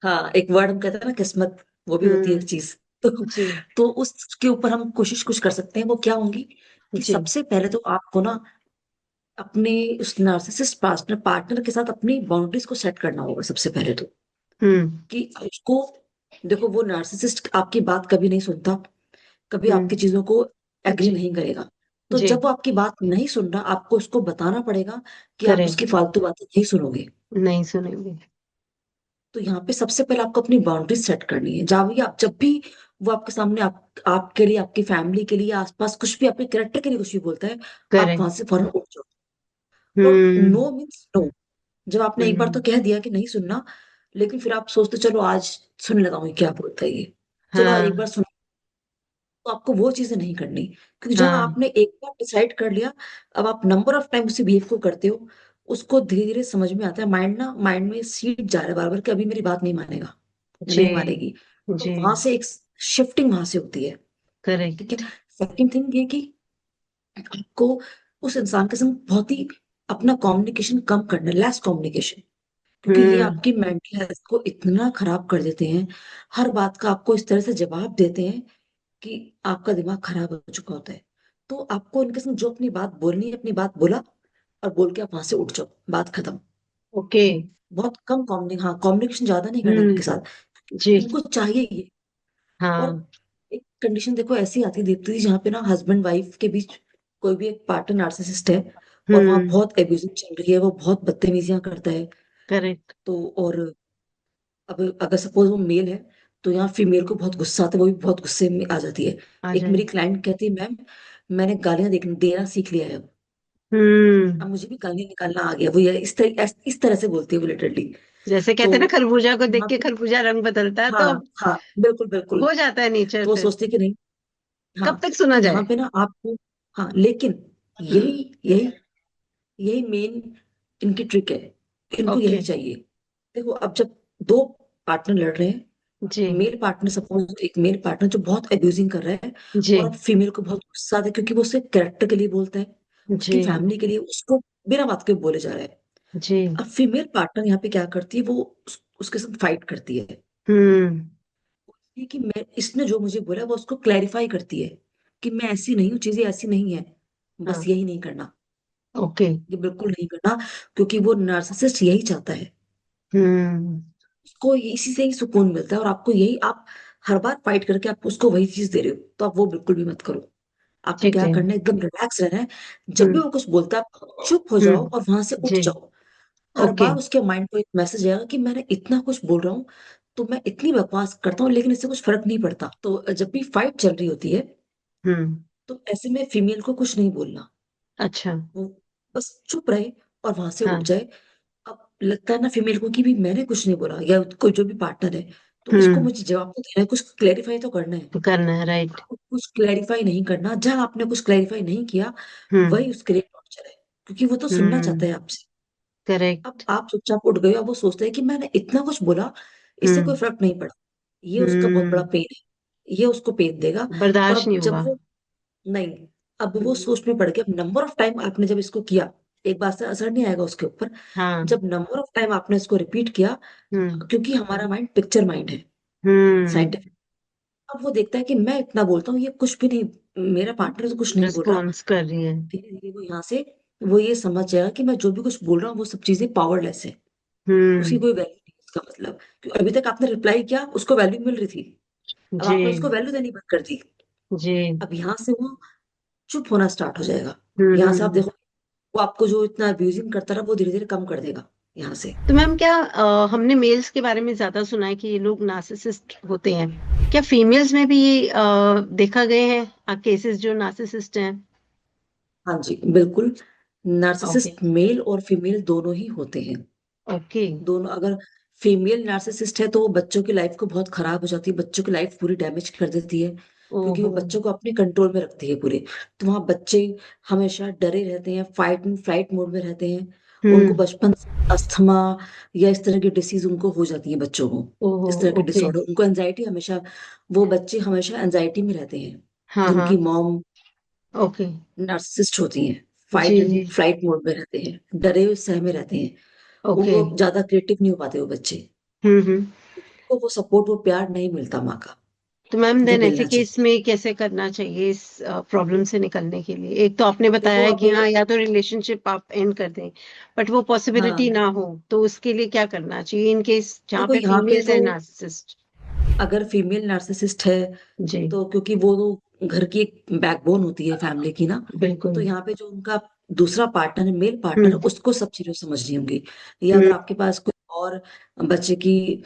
हाँ, एक वर्ड हम कहते हैं ना, किस्मत, वो भी होती है एक हम्म। चीज। जी। तो उसके ऊपर हम कोशिश कुछ कर सकते हैं, वो क्या होंगी, कि जी। सबसे पहले तो आपको ना अपने उस नार्सिसिस्ट पार्टनर पार्टनर के साथ अपनी बाउंड्रीज को सेट करना होगा सबसे पहले तो। हम्म कि उसको, देखो वो नार्सिसिस्ट आपकी बात कभी नहीं सुनता, कभी आपकी हम्म। चीजों को एग्री जी। नहीं करेगा। तो जी। जब वो आपकी बात नहीं सुन रहा, आपको उसको बताना पड़ेगा कि आप उसकी करेक्ट। फालतू बातें नहीं सुनोगे। नहीं सुनेंगे। तो यहाँ पे सबसे पहले आपको अपनी बाउंड्रीज सेट करनी है। जब भी आप, जब भी वो आपके सामने, आपके लिए, आपकी फैमिली के लिए, आसपास कुछ भी, आपके कैरेक्टर के लिए कुछ भी बोलता है, आप करेक्ट। वहां से फौरन उठ जाओ। और हम्म नो मीन्स नो। जब आपने एक बार तो हम्म। कह दिया कि नहीं सुनना, लेकिन फिर आप सोचते चलो आज सुनने लगा हूँ क्या बोलता है ये, चलो आज एक बार हाँ सुन, तो आपको वो चीजें नहीं करनी। क्योंकि जब हाँ। आपने एक बार डिसाइड कर लिया, अब आप नंबर ऑफ टाइम उसी बिहेव को करते हो, उसको धीरे धीरे समझ में आता है, माइंड में सीट जा रहा है बार बार कि अभी मेरी बात नहीं मानेगा या जी। नहीं मानेगी। तो जी। वहां से एक शिफ्टिंग वहां से होती है। ठीक है। करेक्ट। सेकंड थिंग ये कि आपको उस इंसान के संग बहुत ही अपना कम्युनिकेशन कम करना है, लेस कम्युनिकेशन। क्योंकि ये हम्म। आपकी मेंटल हेल्थ को इतना खराब कर देते हैं, हर बात का आपको इस तरह से जवाब देते हैं कि आपका दिमाग खराब हो चुका होता है। तो आपको इनके संग जो अपनी बात बोलनी है, अपनी बात बोला, और बोल के आप वहां से उठ जाओ, बात खत्म। ओके। बहुत कम कम्युनिक हाँ, कम्युनिकेशन ज्यादा नहीं करना हम्म। इनके साथ। जी। इनको चाहिए ये। और हाँ। एक कंडीशन देखो ऐसी आती है दीप्ति जी, जहाँ पे ना हस्बैंड वाइफ के बीच कोई भी एक पार्टनर नार्सिसिस्ट है, और वहां हम्म। बहुत एब्यूजिंग चल रही है, वो बहुत बदतमीजियां करता है। करेक्ट। तो और अब अगर सपोज वो मेल है, तो यहाँ फीमेल को बहुत गुस्सा आता है, वो भी बहुत गुस्से में आ जाती है। आ एक जाए। मेरी क्लाइंट कहती है, मैम मैंने गालियां देना सीख लिया है अब हम्म। मुझे भी गालियां निकालना आ गया। वो ये इस तरह से बोलती है वो लिटरली। जैसे तो कहते हैं ना, खरबूजा को देख यहाँ के पे, खरबूजा रंग बदलता है, तो हाँ अब हाँ, बिल्कुल बिल्कुल। हो जाता है नेचर तो वो फिर। सोचती है कि नहीं, हाँ, कब तक सुना तो जाए। यहाँ पे ना आपको, हाँ लेकिन यही यही यही मेन इनकी ट्रिक है। इनको ओके। यही चाहिए। देखो अब जब दो पार्टनर लड़ रहे हैं, जी। मेल पार्टनर, सपोज एक मेल पार्टनर जो बहुत अब्यूजिंग कर रहा है, जी। और अब फीमेल को बहुत गुस्सा आता है क्योंकि वो उसके कैरेक्टर के लिए बोलता है, जी। उसकी फैमिली के लिए उसको बिना बात के बोले जा रहा है। जी। अब फीमेल पार्टनर यहाँ पे क्या करती है, वो उसके साथ फाइट करती है। हम्म। ये कि मैं, इसने जो मुझे बोला वो उसको क्लैरिफाई करती है कि मैं ऐसी नहीं हूँ, चीजें ऐसी नहीं है, बस हाँ। यही नहीं करना, ओके। ये बिल्कुल नहीं करना। क्योंकि वो नार्सिसिस्ट यही चाहता है, हम्म। उसको इसी से ही सुकून मिलता है, और आपको यही, आप हर बार फाइट करके आप उसको वही चीज दे रहे हो, तो आप वो बिल्कुल भी मत करो। आपको ठीक क्या है। करना है, एकदम रिलैक्स रहना है। जब भी हम्म। वो कुछ बोलता है आप चुप हो जाओ और वहां से उठ जी। जाओ। हर ओके। बार उसके माइंड को एक मैसेज आएगा कि मैंने इतना कुछ बोल रहा हूँ, तो मैं इतनी बकवास करता हूँ लेकिन इससे कुछ फर्क नहीं पड़ता। तो जब भी फाइट चल रही होती है, हम्म। तो ऐसे में फीमेल को कुछ नहीं बोलना, अच्छा। वो बस चुप रहे और वहां से उठ हाँ। जाए। अब लगता है ना फीमेल को कि भी मैंने कुछ नहीं बोला, या कोई जो भी पार्टनर है, तो इसको हम्म। मुझे जवाब तो देना है, कुछ क्लेरिफाई तो करना है। तो करना है, राइट। आपको कुछ क्लैरिफाई नहीं करना, जहां आपने कुछ क्लैरिफाई नहीं किया हम्म। वही उसके लिए टॉर्चर है, क्योंकि वो तो सुनना चाहता हम्म। है आपसे। अब करेक्ट। आप चुपचाप उठ गए, अब वो सोचता है कि मैंने इतना कुछ बोला, इससे कोई हम्म। फर्क नहीं पड़ा, ये उसका बहुत बड़ा हम्म। पेन है, ये उसको पेन देगा। और बर्दाश्त अब नहीं जब हुआ। वो, नहीं, अब वो हम्म। सोच में पड़ गया, नंबर ऑफ टाइम आपने जब इसको किया, एक बार से असर नहीं आएगा उसके ऊपर। हाँ। जब नंबर ऑफ टाइम आपने इसको रिपीट किया, हम्म। क्योंकि हमारा माइंड पिक्चर माइंड है, हम्म। साइंटिफिक। अब वो देखता है कि मैं इतना बोलता हूँ, ये कुछ भी नहीं, मेरा पार्टनर तो कुछ नहीं बोल रहा। रिस्पॉन्स कर रही है। धीरे धीरे वो यहाँ से, वो ये समझ जाएगा कि मैं जो भी कुछ बोल रहा हूँ वो सब चीजें पावरलेस है, उसकी हम्म। कोई वैल्यू नहीं है। इसका मतलब, क्योंकि अभी तक आपने रिप्लाई किया, उसको वैल्यू मिल रही थी, अब जी। आपने उसको वैल्यू देनी बंद कर दी। जी। अब यहाँ से वो चुप होना स्टार्ट हो जाएगा। यहाँ से आप हम्म। देखो, वो आपको जो इतना अब्यूजिंग करता रहा वो धीरे धीरे कम कर देगा यहाँ से। तो मैम, क्या हमने मेल्स के बारे में ज्यादा सुना है कि ये लोग नार्सिसिस्ट होते हैं, क्या फीमेल्स में भी ये देखा गए हैं केसेस जो नार्सिसिस्ट हैं। हाँ जी बिल्कुल, ओके। नार्सिसिस्ट मेल और फीमेल दोनों ही होते हैं। ओके। दोनों, अगर फीमेल नार्सिसिस्ट है तो वो बच्चों की लाइफ को बहुत खराब हो जाती है, बच्चों की लाइफ पूरी डैमेज कर देती है, क्योंकि वो ओहो। बच्चों को अपने कंट्रोल में रखती है पूरे। तो वहाँ बच्चे हमेशा डरे रहते हैं, फाइट एंड फ्लाइट मोड में रहते हैं। उनको हम्म। बचपन से अस्थमा या इस तरह की डिसीज उनको हो जाती है बच्चों को, ओहो। इस तरह के ओके। डिसऑर्डर, उनको एंजाइटी हमेशा, वो बच्चे हमेशा एंजाइटी में रहते हैं। हाँ हाँ। जिनकी मॉम ओके। नार्सिसिस्ट होती हैं, जी फाइट जी। एंड फ्लाइट मोड में रहते हैं, डरे हुए सहमे रहते हैं। ओके। उनको ज्यादा क्रिएटिव नहीं हो पाते वो बच्चे, हम्म। को वो सपोर्ट, वो प्यार नहीं मिलता माँ का, तो मैम, जो देन ऐसे मिलना केस चाहिए। में कैसे करना चाहिए इस प्रॉब्लम से निकलने के लिए। एक तो आपने देखो बताया है अब, कि हाँ, या तो रिलेशनशिप आप एंड कर दें, बट वो पॉसिबिलिटी हाँ ना हो, तो उसके लिए क्या करना चाहिए इन केस जहाँ देखो पे यहाँ पे फीमेल्स तो, है नार्सिसिस्ट। अगर फीमेल नार्सिसिस्ट है, जी। तो क्योंकि वो तो घर की एक बैकबोन होती है फैमिली की ना, बिल्कुल। तो यहाँ पे जो उनका दूसरा पार्टनर है, मेल पार्टनर है, हम्म। उसको सब चीजें समझनी होंगी। या हम्म। अगर आपके पास कोई और बच्चे की,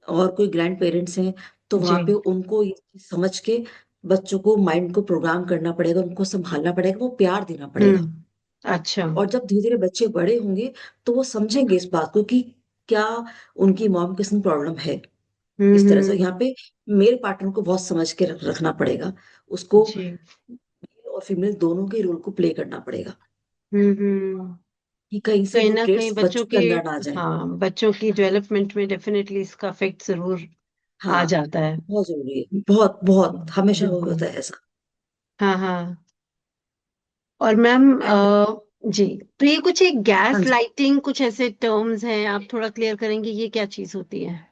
और कोई ग्रैंड पेरेंट्स हैं, तो जी। वहां पे उनको ये चीज समझ के बच्चों को, माइंड को प्रोग्राम करना पड़ेगा, उनको संभालना पड़ेगा, वो प्यार देना पड़ेगा। अच्छा। और जब धीरे धीरे बच्चे बड़े होंगे, तो वो समझेंगे इस बात को कि क्या उनकी मॉम के साथ प्रॉब्लम है। इस तरह से हम्म। यहाँ पे मेल पार्टनर को बहुत समझ के रखना पड़ेगा उसको, जी। मेल और फीमेल दोनों के रोल को प्ले करना पड़ेगा, हम्म। कि कहीं से कहीं वो ना कहीं ट्रेड्स बच्चों बच्चों के के, अंदर ना आ जाए। हाँ, बच्चों की डेवलपमेंट में डेफिनेटली इसका इफेक्ट जरूर आ हाँ, जाता है। बहुत जरूरी है, बहुत बहुत हमेशा वो बिल्कुल। होता है ऐसा। हाँ हाँ। और मैम, एंड, जी, तो ये कुछ एक हाँ गैस जी, लाइटिंग, कुछ ऐसे टर्म्स हैं, आप थोड़ा क्लियर करेंगे ये क्या चीज होती है।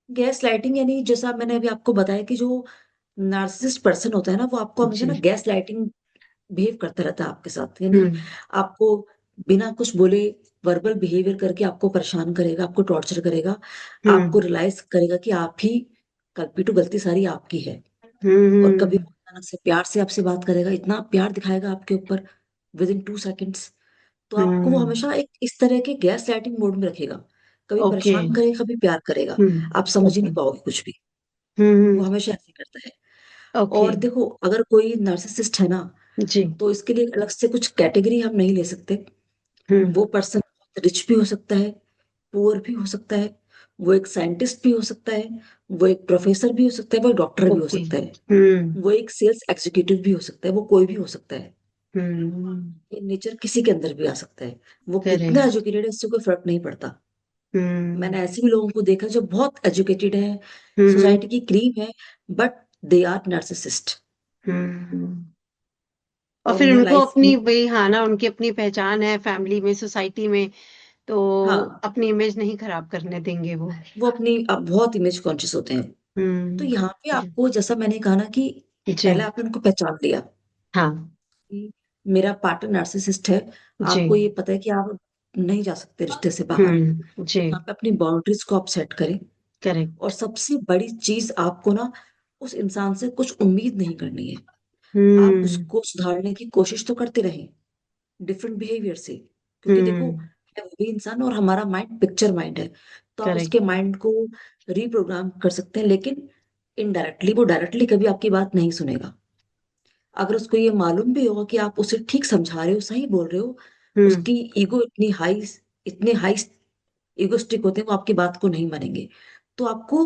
गैस लाइटिंग यानी जैसा मैंने अभी आपको बताया कि जो नार्सिसिस्ट पर्सन होता है ना, वो आपको हमेशा ना जी। गैस लाइटिंग बिहेव करता रहता है आपके साथ, यानी हम्म। आपको बिना कुछ बोले वर्बल बिहेवियर करके आपको परेशान करेगा, आपको टॉर्चर करेगा, आपको हम्म। रियलाइज करेगा कि आप ही कल्पित, गलती सारी आपकी है। और कभी हम्म। वो अचानक से प्यार से आपसे बात करेगा, इतना प्यार दिखाएगा आपके ऊपर विद इन 2 सेकेंड्स। तो आपको वो हम्म। हमेशा एक इस तरह के गैस लाइटिंग मोड में रखेगा, कभी ओके। परेशान करेगा, कभी प्यार करेगा, हम्म। आप समझ ही ओके। नहीं पाओगे कुछ भी। वो हम्म। हमेशा ऐसे करता है। ओके। और देखो, अगर कोई नार्सिसिस्ट है ना, जी। तो इसके लिए अलग से कुछ कैटेगरी हम नहीं ले सकते। हम्म। वो पर्सन रिच भी हो सकता है, पुअर भी हो सकता है, वो एक साइंटिस्ट भी हो सकता है, वो एक प्रोफेसर भी हो सकता है, वो एक डॉक्टर भी हो ओके। सकता है, हम्म। वो एक सेल्स एग्जीक्यूटिव भी हो सकता है, वो कोई भी हो सकता है। हम्म। ये नेचर किसी के अंदर भी आ सकता है। वो कितना करेक्ट। एजुकेटेड है इससे कोई फर्क नहीं पड़ता। हम्म। मैंने ऐसे भी लोगों को देखा जो बहुत एजुकेटेड है, हम्म। सोसाइटी की क्रीम है, बट दे आर नार्सिसिस्ट। हम्म। और और फिर उन्हें उनको लाइफ में, अपनी वही, हाँ ना, उनकी अपनी पहचान है फैमिली में, सोसाइटी में, तो हाँ, अपनी इमेज नहीं खराब करने देंगे वो। वो अपनी अब बहुत इमेज कॉन्शियस होते हैं। तो हम्म। यहाँ पे आपको, जैसा मैंने कहा ना कि जी। पहले आपने उनको पहचान लिया हाँ। कि मेरा पार्टनर नार्सिसिस्ट है। जी। आपको ये पता है कि आप नहीं जा सकते रिश्ते से बाहर। जी। तो यहाँ पे अपनी बाउंड्रीज को आप सेट करें। और करेक्ट। सबसे बड़ी चीज, आपको ना उस इंसान से कुछ उम्मीद नहीं करनी है। आप हम्म। उसको सुधारने की कोशिश तो करते रहें डिफरेंट बिहेवियर से, क्योंकि देखो, हम्म। है वो भी इंसान और हमारा माइंड पिक्चर माइंड है। तो आप करेक्ट। उसके माइंड को रीप्रोग्राम कर सकते हैं, लेकिन इनडायरेक्टली वो डायरेक्टली कभी आपकी बात नहीं सुनेगा। अगर उसको ये मालूम भी होगा कि आप उसे ठीक समझा रहे हो, सही बोल रहे हो, हम्म। उसकी ईगो इतने हाई ईगोस्टिक होते हैं, वो आपकी बात को नहीं मानेंगे। तो आपको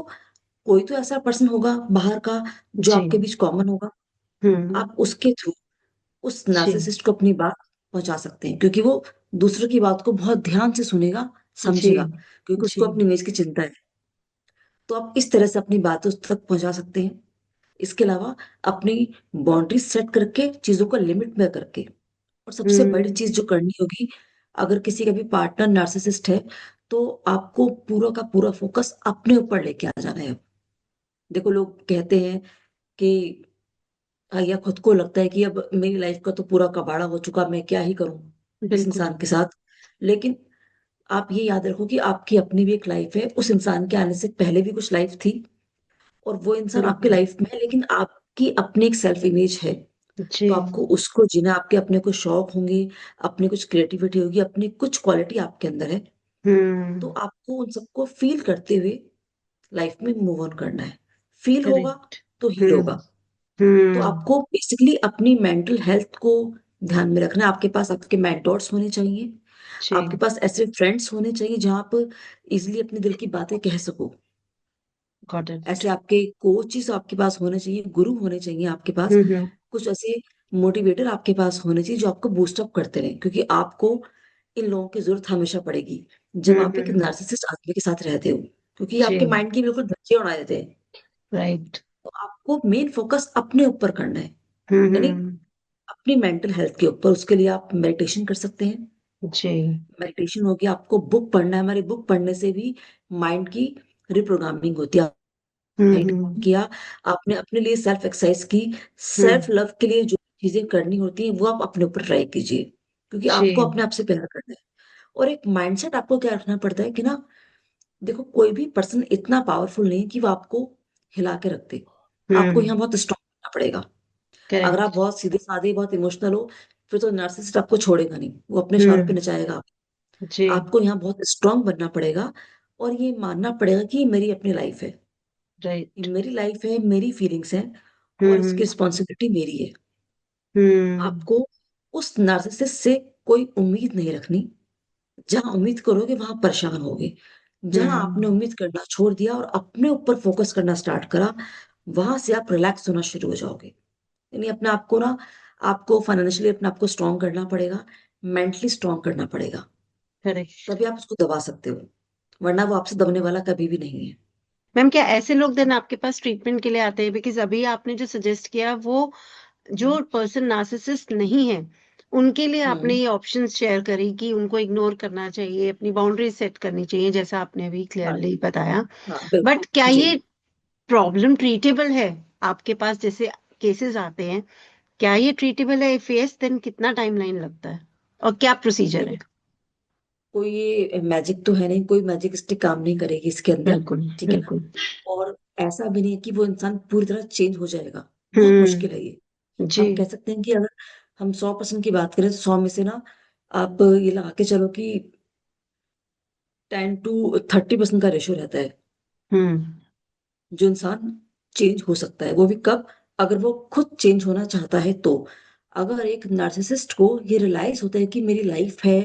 कोई तो ऐसा पर्सन होगा बाहर का जो जी। आपके बीच कॉमन होगा। हम्म। आप उसके थ्रू उस जी। नार्सिसिस्ट को अपनी बात पहुंचा सकते हैं, क्योंकि वो दूसरों की बात को बहुत ध्यान से सुनेगा, जी। समझेगा, क्योंकि जी। उसको अपनी इमेज की चिंता है। तो आप इस तरह से अपनी बात उस तक पहुंचा सकते हैं। इसके अलावा अपनी बाउंड्रीज सेट करके, चीजों को लिमिट में करके। और सबसे बड़ी हम्म। चीज जो करनी होगी, अगर किसी का भी पार्टनर नार्सिसिस्ट है, तो आपको पूरा का पूरा फोकस अपने ऊपर लेके आ जाना है। देखो, लोग कहते हैं कि या खुद को लगता है कि अब मेरी लाइफ का तो पूरा कबाड़ा हो चुका, मैं क्या ही करूं इस बिल्कुल। इंसान के साथ। लेकिन आप ये याद रखो कि आपकी अपनी भी एक लाइफ है, उस इंसान के आने से पहले भी कुछ लाइफ थी, और वो इंसान आपकी बिल्कुल। लाइफ में है, लेकिन आपकी अपनी एक सेल्फ इमेज है। जी। तो आपको उसको जीना, आपके अपने कुछ शौक होंगे, अपनी कुछ क्रिएटिविटी होगी, अपनी कुछ क्वालिटी आपके अंदर है। तो हम्म। आपको उन सबको फील करते हुए लाइफ में मूव ऑन करना है। फील होगा करेक्ट। तो हील हम्म। होगा। तो हम्म। आपको बेसिकली अपनी मेंटल हेल्थ को ध्यान में रखना है। आपके पास आपके मेंटोर्स होने चाहिए। आपके जी। पास ऐसे फ्रेंड्स होने चाहिए जहां आप इजिली अपने दिल की बातें कह सको। Got it. ऐसे आपके कोचेस आपके पास होने चाहिए, गुरु होने चाहिए आपके पास। हम्म। कुछ ऐसे मोटिवेटर आपके पास होने चाहिए जो आपको बूस्ट अप करते रहें, क्योंकि आपको इन लोगों की जरूरत हमेशा पड़ेगी जब आप एक हम्म। नार्सिसिस्ट आदमी के साथ रहते हो, क्योंकि ये जी। आपके माइंड की बिल्कुल धज्जियां उड़ा देते हैं। राइट। तो आपको मेन फोकस अपने ऊपर करना है, यानी हम्म। अपनी मेंटल हेल्थ के ऊपर। उसके लिए आप मेडिटेशन कर सकते हैं। जी। मेडिटेशन हो गया, आपको बुक पढ़ना है। हमारी बुक पढ़ने से भी माइंड की रिप्रोग्रामिंग होती है। Right हम्म। किया, आपने अपने लिए सेल्फ एक्सरसाइज की, हम्म। सेल्फ लव के लिए जो चीजें करनी होती हैं वो आप अपने ऊपर ट्राई कीजिए, क्योंकि आपको जी। अपने आप से प्यार करना है। और एक माइंडसेट आपको क्या रखना पड़ता है कि ना, देखो, कोई भी पर्सन इतना पावरफुल नहीं है कि वो आपको हिला के रख दे। आपको हम्म। यहाँ बहुत स्ट्रांग बनना पड़ेगा। अगर आप करेक्ट। बहुत सीधे साधे, बहुत इमोशनल हो, फिर तो नार्सिसिस्ट आपको छोड़ेगा नहीं, वो अपने शौक पे हम्म। नचाएगा। जी। आपको यहाँ बहुत स्ट्रांग बनना पड़ेगा, और ये मानना पड़ेगा कि ये मेरी अपनी लाइफ है, ये राइट। मेरी लाइफ है, मेरी फीलिंग्स हैं, और इसकी हम्म। रिस्पॉन्सिबिलिटी मेरी है। हम्म। आपको उस नार्सिसिस्ट से कोई उम्मीद नहीं रखनी। जहां उम्मीद करोगे वहां परेशान होगे। जहां आपने हम्म। उम्मीद करना छोड़ दिया और अपने ऊपर फोकस करना स्टार्ट करा, वहां से आप रिलैक्स होना शुरू हो जाओगे। यानी अपने आप को ना, आपको फाइनेंशियली अपने आप को स्ट्रांग करना पड़ेगा, मेंटली स्ट्रांग करना पड़ेगा। करेक्ट। तभी आप उसको दबा सकते हो, वरना वो आपसे दबने वाला कभी भी नहीं है। मैम, क्या ऐसे लोग देन आपके पास ट्रीटमेंट के लिए आते हैं? बिकॉज अभी आपने जो सजेस्ट किया, वो जो हम्म। पर्सन नार्सिसिस्ट नहीं है, उनके लिए आपने हम्म। ये ऑप्शंस शेयर करी कि उनको इग्नोर करना चाहिए, अपनी बाउंड्री सेट करनी चाहिए, जैसा आपने अभी हाँ। क्लियरली बताया। हाँ, बिल्कुल बट क्या जी। ये प्रॉब्लम ट्रीटेबल है? आपके पास जैसे केसेस आते हैं, क्या ये ट्रीटेबल है? इफ यस, देन कितना टाइमलाइन लगता है और क्या प्रोसीजर है? देखो, कोई ये मैजिक तो है नहीं, कोई मैजिक स्टिक काम नहीं करेगी इसके अंदर। बिल्कुल। ठीक है ना? बिल्कुल। और ऐसा भी नहीं है कि वो इंसान पूरी तरह चेंज हो जाएगा, बहुत मुश्किल है हम्म। ये। जी। हम कह सकते हैं कि अगर हम 100% की बात करें, तो 100 में से ना, आप ये लगा के चलो कि 10 to 30% का रेशियो रहता है। हम्म। जो इंसान चेंज हो सकता है, वो भी कब? अगर वो खुद चेंज होना चाहता है तो। अगर एक नार्सिसिस्ट को ये रियलाइज होता है कि मेरी लाइफ है,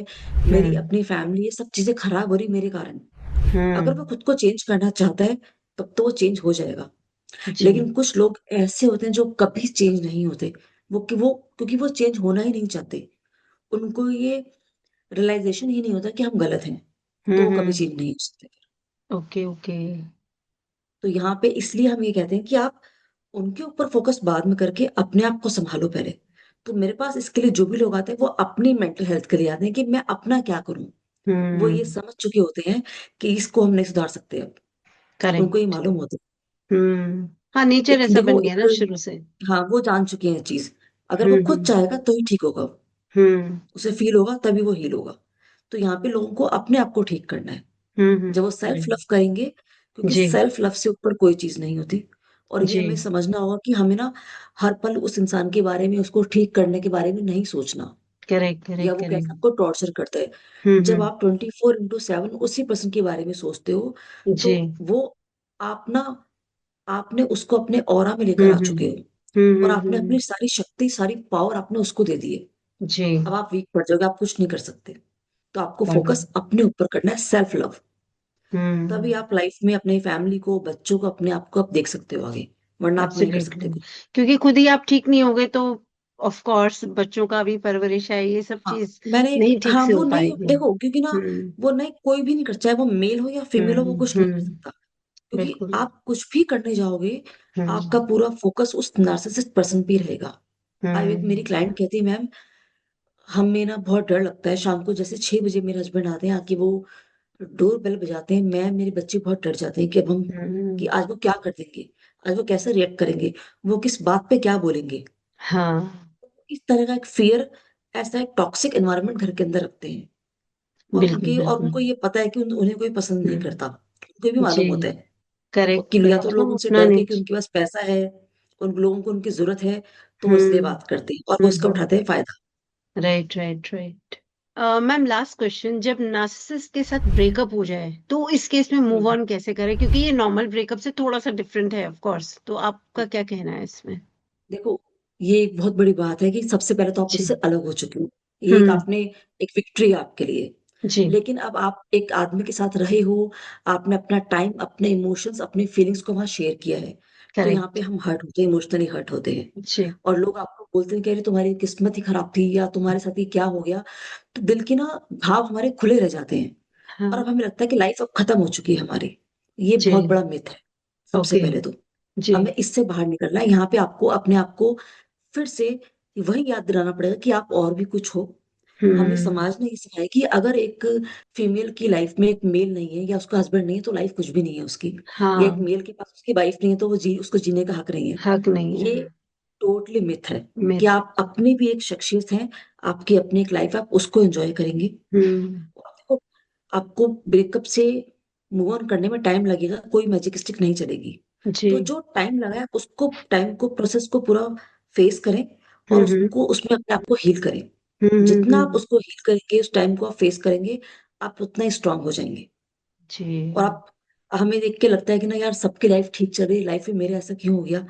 मेरी हम्म अपनी फैमिली, ये सब चीजें खराब हो रही मेरे कारण, अगर वो हम्म खुद को चेंज करना चाहता है तब तो वो चेंज हो जाएगा। जी लेकिन कुछ लोग ऐसे होते हैं जो कभी चेंज नहीं होते। वो क्योंकि वो चेंज होना ही नहीं चाहते, उनको ये रियलाइजेशन ही नहीं होता कि हम गलत हैं, तो वो कभी हम्म चेंज नहीं हो सकते। ओके ओके तो यहाँ पे इसलिए हम ये कहते हैं कि आप उनके ऊपर फोकस बाद में करके अपने आप को संभालो पहले। तो मेरे पास इसके लिए जो भी लोग आते हैं वो अपनी मेंटल हेल्थ के लिए आते हैं कि मैं अपना क्या करूं। वो ये हम्म समझ चुके होते हैं कि इसको हम नहीं सुधार सकते अब। उनको ये करेक्ट मालूम होता हाँ है। नेचर एक ऐसा देखो बन गया एक, ना शुरू से। हाँ वो जान चुके हैं चीज। अगर वो खुद हम्म चाहेगा तो ही ठीक होगा, हम्म उसे फील होगा तभी वो हील होगा। तो यहाँ पे लोगों को अपने आप को ठीक करना है। जब वो सेल्फ लव right. करेंगे, क्योंकि जी सेल्फ लव से ऊपर कोई चीज नहीं होती। और ये जी हमें समझना होगा कि हमें ना हर पल उस इंसान के बारे में, उसको ठीक करने के बारे में नहीं सोचना, करेक्ट या करेक्ट वो कैसे करेक्ट आपको टॉर्चर करता है। जब हम्म आप 24/7 उसी पर्सन के बारे में सोचते हो, तो जी वो आप ना, आपने उसको अपने ऑरा में लेकर आ चुके हो, और आपने अपनी हम्म सारी शक्ति, सारी पावर आपने उसको दे दी है। जी अब आप वीक पड़ जाओगे, आप कुछ नहीं कर सकते। तो आपको फोकस करेक्ट अपने ऊपर करना है, सेल्फ लव। तभी हम्म आप लाइफ में अपनी फैमिली को, बच्चों को, अपने आप को आप देख सकते हो आगे, वरना आप नहीं कर एब्सोल्युटली सकते कुछ। क्योंकि खुद ही आप ठीक नहीं होगे तो ऑफ कोर्स बच्चों का भी परवरिश है ये सब हाँ चीज मैंने, नहीं ठीक हाँ से वो हो नहीं पाएगी। देखो, क्योंकि ना हम्म वो नहीं, कोई भी नहीं कर, चाहे वो मेल हो या फीमेल हो, वो कुछ नहीं कर हम्म सकता। क्योंकि बिल्कुल आप कुछ भी करने जाओगे, आपका हम्म पूरा फोकस उस नार्सिसिस्ट पर्सन पे ही रहेगा। अब एक मेरी हम्म क्लाइंट कहती है, मैम हमें ना बहुत डर लगता है शाम को, जैसे 6 बजे मेरे हस्बैंड आते हैं, आके वो डोर बेल बजाते हैं, मैं, मेरे बच्चे बहुत डर जाते हैं कि अब हम, कि हम्म, आज वो क्या कर देंगे, आज वो कैसे रिएक्ट करेंगे, वो किस बात पे क्या बोलेंगे। हाँ इस तरह का एक फियर, ऐसा एक टॉक्सिक एनवायरनमेंट घर के अंदर रखते हैं। बिल्कुल और बिल्कुल उनको ये पता है कि उन्हें कोई पसंद नहीं करता, उनको भी जी मालूम होता है। और करेक्ट कि या तो करेक्ट लोग हाँ उनसे अपना डर के कि नेच उनके पास पैसा है, उन लोगों को उनकी जरूरत है, तो वो इसलिए हम्म बात करते हैं और वो इसका उठाते हैं फायदा। Right right right ma'am last question जब नार्सिसिस्ट के साथ ब्रेकअप हो जाए तो इस केस में मूव हम्म। ऑन कैसे करें क्योंकि ये नॉर्मल ब्रेकअप से थोड़ा सा डिफरेंट है ऑफ कोर्स तो आपका क्या कहना है इसमें। देखो, ये एक बहुत बड़ी बात है कि सबसे पहले तो आप जी उससे अलग हो चुके हो, ये एक हम्म आपने, एक विक्ट्री है आपके लिए। जी लेकिन अब आप एक आदमी के साथ रहे हो, आपने अपना टाइम, अपने इमोशंस, अपने फीलिंग्स को वहां शेयर किया है, तो यहाँ पे करेक्ट हम हर्ट होते हैं, इमोशनली हर्ट होते हैं। जी और लोग आपको बोलते हैं कि अरे तुम्हारी किस्मत ही खराब थी, या तुम्हारे साथ ही क्या हो गया। तो दिल के ना भाव हमारे खुले रह जाते हैं, और अब हाँ हमें लगता है कि लाइफ अब खत्म हो चुकी है हमारी। ये जी बहुत बड़ा मिथ है। सबसे ओके पहले तो जी हमें इससे बाहर निकलना है। यहाँ पे आपको अपने आप को फिर से वही याद दिलाना पड़ेगा कि आप और भी कुछ हो। हमें हम्म समाज ने ये सिखाया कि अगर एक फीमेल की लाइफ में एक मेल नहीं है या उसका हस्बैंड नहीं है तो लाइफ कुछ भी नहीं है उसकी। या एक हाँ मेल के पास उसकी वाइफ नहीं है तो वो उसको जीने का हक नहीं है। हक नहीं है ये टोटली मिथ है कि मिथ आप अपनी भी एक शख्सियत हैं, आपकी अपनी एक लाइफ है, आप उसको एंजॉय करेंगे। हम्म और देखो, आपको ब्रेकअप से मूव ऑन करने में टाइम लगेगा, कोई मैजिक स्टिक नहीं चलेगी। जी तो जो टाइम लगा है, आप उसको, टाइम को, प्रोसेस को पूरा फेस करें, और हम्म उसको, उसमें अपने आप को हील करें। जितना आप हम्म उसको हील करेंगे, उस टाइम को आप फेस करेंगे, आप उतना ही स्ट्रांग हो जाएंगे। और जी आप, हमें देख के लगता है कि ना यार सबकी लाइफ ठीक चल रही है, लाइफ में मेरे ऐसा क्यों हो गया।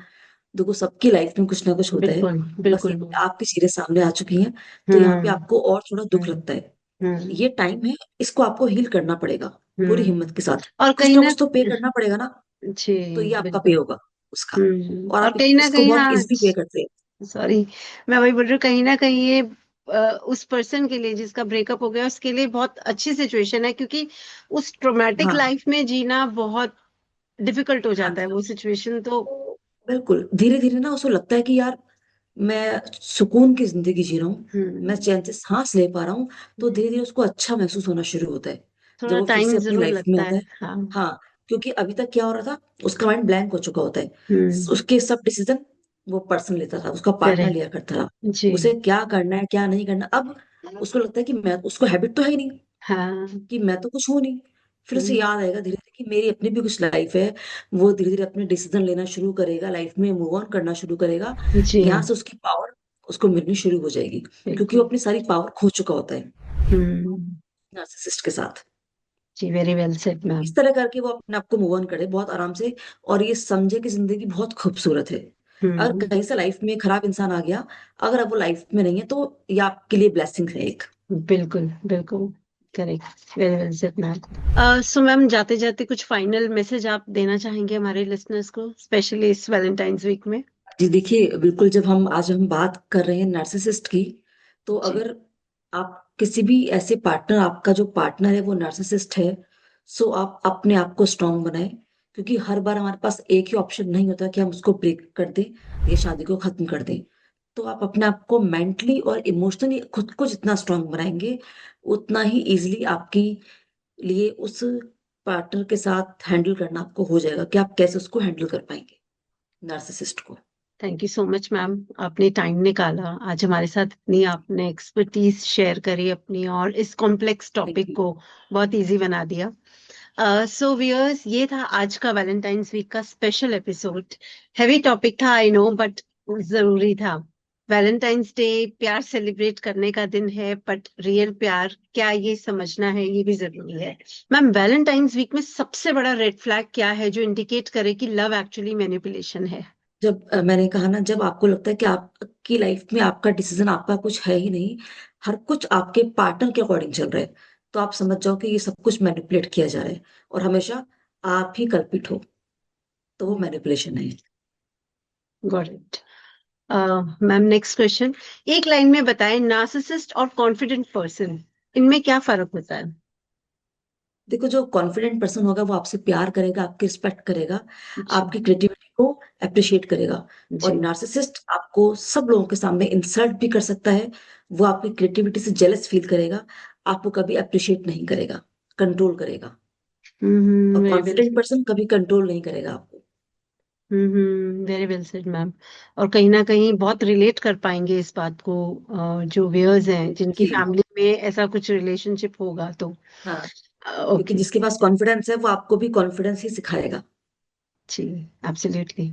देखो, सबकी लाइफ में कुछ ना कुछ होता है। बिल्कुल बस ये बिल्कुल आपकी चीजें सामने आ चुकी हैं, तो यहाँ पे हम्म आपको और थोड़ा दुख हम्म लगता है। हम्म ये टाइम है, इसको आपको हील करना पड़ेगा पूरी हिम्मत के साथ। और कुछ कहीं ना ना कुछ तो पे करना पड़ेगा ना, जी तो ये आपका पे बिल्कुल होगा उसका। और और आप कहीं ना इसको कहीं बहुत हाँ इजीली पे करते हैं। सॉरी मैं वही बोल रही हूँ कहीं ना कहीं ये उस पर्सन के लिए जिसका ब्रेकअप हो गया उसके लिए बहुत अच्छी सिचुएशन है क्योंकि उस ट्रोमेटिक हाँ लाइफ में जीना बहुत डिफिकल्ट हो हाँ जाता है वो सिचुएशन तो तो बिल्कुल धीरे धीरे ना उसको लगता है कि यार मैं सुकून की जिंदगी जी रहा हूँ, मैं हम्म चैन से सांस ले पा रहा हूँ। तो हम्म, धीरे धीरे उसको अच्छा महसूस होना शुरू होता है जब थोड़ा वो फिर टाइम से अपनी जरूर लाइफ में लगता आता है है। हाँ हाँ, क्योंकि अभी तक क्या हो रहा था, उसका माइंड ब्लैंक हो चुका होता है। हम्म उसके सब डिसीजन वो पर्सन लेता था, उसका पार्टनर लिया करेक्ट करता था। जी उसे क्या करना है क्या नहीं करना, अब उसको लगता है कि मैं, उसको हैबिट तो है ही नहीं, हाँ कि मैं तो कुछ हूं नहीं। फिर उसे हम्म, याद आएगा धीरे धीरे कि मेरी अपनी भी कुछ लाइफ है। वो धीरे धीरे अपने डिसीजन लेना शुरू करेगा, लाइफ में मूव ऑन करना शुरू करेगा। जी यहाँ से उसकी पावर उसको मिलनी शुरू हो जाएगी, क्योंकि वो बिल्कुल अपनी सारी पावर खो चुका होता है हम्म नार्सिसिस्ट के साथ। जी, वेरी वेल सेड मैम। इस तरह करके वो अपने आप को मूव ऑन करे बहुत आराम से, और ये समझे कि जिंदगी बहुत खूबसूरत है। अगर हम्म। कहीं से लाइफ में खराब इंसान आ गया, अगर अब वो लाइफ में नहीं है, तो ये आपके लिए ब्लेसिंग है एक। बिल्कुल बिल्कुल, correct, very well said ma'am. So ma'am, जाते जाते कुछ फाइनल मैसेज आप देना चाहेंगे हमारे लिसनर्स को, स्पेशली इस वैलेंटाइंस वीक में? जी देखिए, बिल्कुल, जब हम आज हम बात कर रहे हैं नार्सिसिस्ट की, तो जी। अगर आप किसी भी ऐसे पार्टनर, आपका जो पार्टनर है वो नार्सिसिस्ट है, सो आप अपने आप को स्ट्रांग बनाएं। क्योंकि हर बार हमारे पास एक ही ऑप्शन नहीं होता कि हम उसको ब्रेक कर दें या शादी को खत्म कर दें। तो आप अपने आप को मेंटली और इमोशनली खुद को जितना स्ट्रांग बनाएंगे, उतना ही इजिली आपकी लिए उस पार्टनर के साथ हैंडल करना आपको हो जाएगा, कि आप कैसे उसको हैंडल कर पाएंगे, नार्सिसिस्ट को। Thank you so much ma'am, आपने टाइम निकाला आज हमारे साथ, इतनी आपने एक्सपर्टीज शेयर करी अपनी, और इस कॉम्प्लेक्स थैंक टॉपिक यू। को बहुत इजी बना दिया। सो व्यूअर्स, ये था आज का वैलेंटाइंस वीक का स्पेशल एपिसोड। हैवी टॉपिक था, आई नो, बट जरूरी था। वैलेंटाइंस डे प्यार सेलिब्रेट करने का दिन है, बट रियल प्यार क्या, ये समझना है, ये भी जरूरी है। मैम, वैलेंटाइंस वीक में सबसे बड़ा रेड फ्लैग क्या है जो इंडिकेट करे कि लव एक्चुअली मैनिपुलेशन है? जब मैंने कहा ना, जब आपको लगता है कि आपकी लाइफ में आपका डिसीजन, आपका कुछ है ही नहीं, हर कुछ आपके पार्टनर के अकॉर्डिंग चल रहा है, तो आप समझ जाओ कि ये सब कुछ मैनिपुलेट किया जा रहा है, और हमेशा आप ही कल्पित हो, तो वो मैनिपुलेशन है। Got it. Ma'am, next question. एक लाइन में बताएं, नार्सिसिस्ट और कॉन्फिडेंट पर्सन, इनमें क्या फर्क होता है? देखो, जो कॉन्फिडेंट पर्सन होगा वो आपसे प्यार करेगा, आपकी रिस्पेक्ट करेगा, जी। आपकी क्रिएटिविटी को अप्रिशिएट करेगा। और जी। नार्सिसिस्ट आपको सब लोगों के सामने इंसल्ट भी कर सकता है, वो आपकी क्रिएटिविटी से जेलस फील करेगा, आपको कभी अप्रिशिएट नहीं करेगा, कंट्रोल करेगा। और वेरी वेल। कॉन्फिडेंट पर्सन कभी कंट्रोल नहीं करेगा आपको। Very well said ma'am. और कहीं ना कहीं बहुत रिलेट कर पाएंगे इस बात को, जो व्यूअर्स हैं जिनकी जी। फैमिली में ऐसा कुछ रिलेशनशिप होगा तो। हाँ, क्योंकि ओके। जिसके पास कॉन्फिडेंस है वो आपको भी कॉन्फिडेंस ही सिखाएगा। जी, एब्सोल्युटली।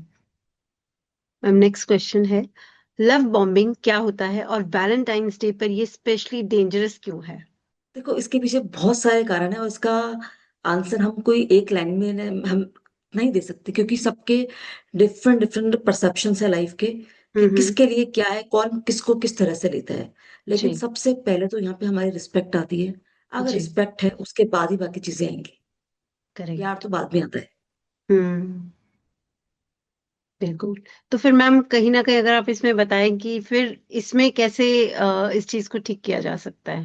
मैम, नेक्स्ट क्वेश्चन है, लव बॉम्बिंग क्या होता है और वैलेंटाइंस डे पर ये स्पेशली डेंजरस क्यों है? देखो, इसके पीछे बहुत सारे कारण है, और इसका आंसर हम कोई एक लाइन में हम नहीं दे सकते, क्योंकि सबके डिफरेंट डिफरेंट परसेप्शन है लाइफ के, कि हम्म। किसके लिए क्या है, कौन किसको किस तरह से लेता है। लेकिन जी। सबसे पहले तो यहाँ पे हमारी रिस्पेक्ट आती है। अगर जी। रिस्पेक्ट है, उसके बाद ही बाकी चीजें आएंगी। प्यार करेक्ट। तो बाद में आता है। हम्म। बिल्कुल। तो फिर मैम, कहीं ना कहीं अगर आप इसमें बताएं कि फिर इसमें कैसे इस चीज को ठीक किया जा सकता है?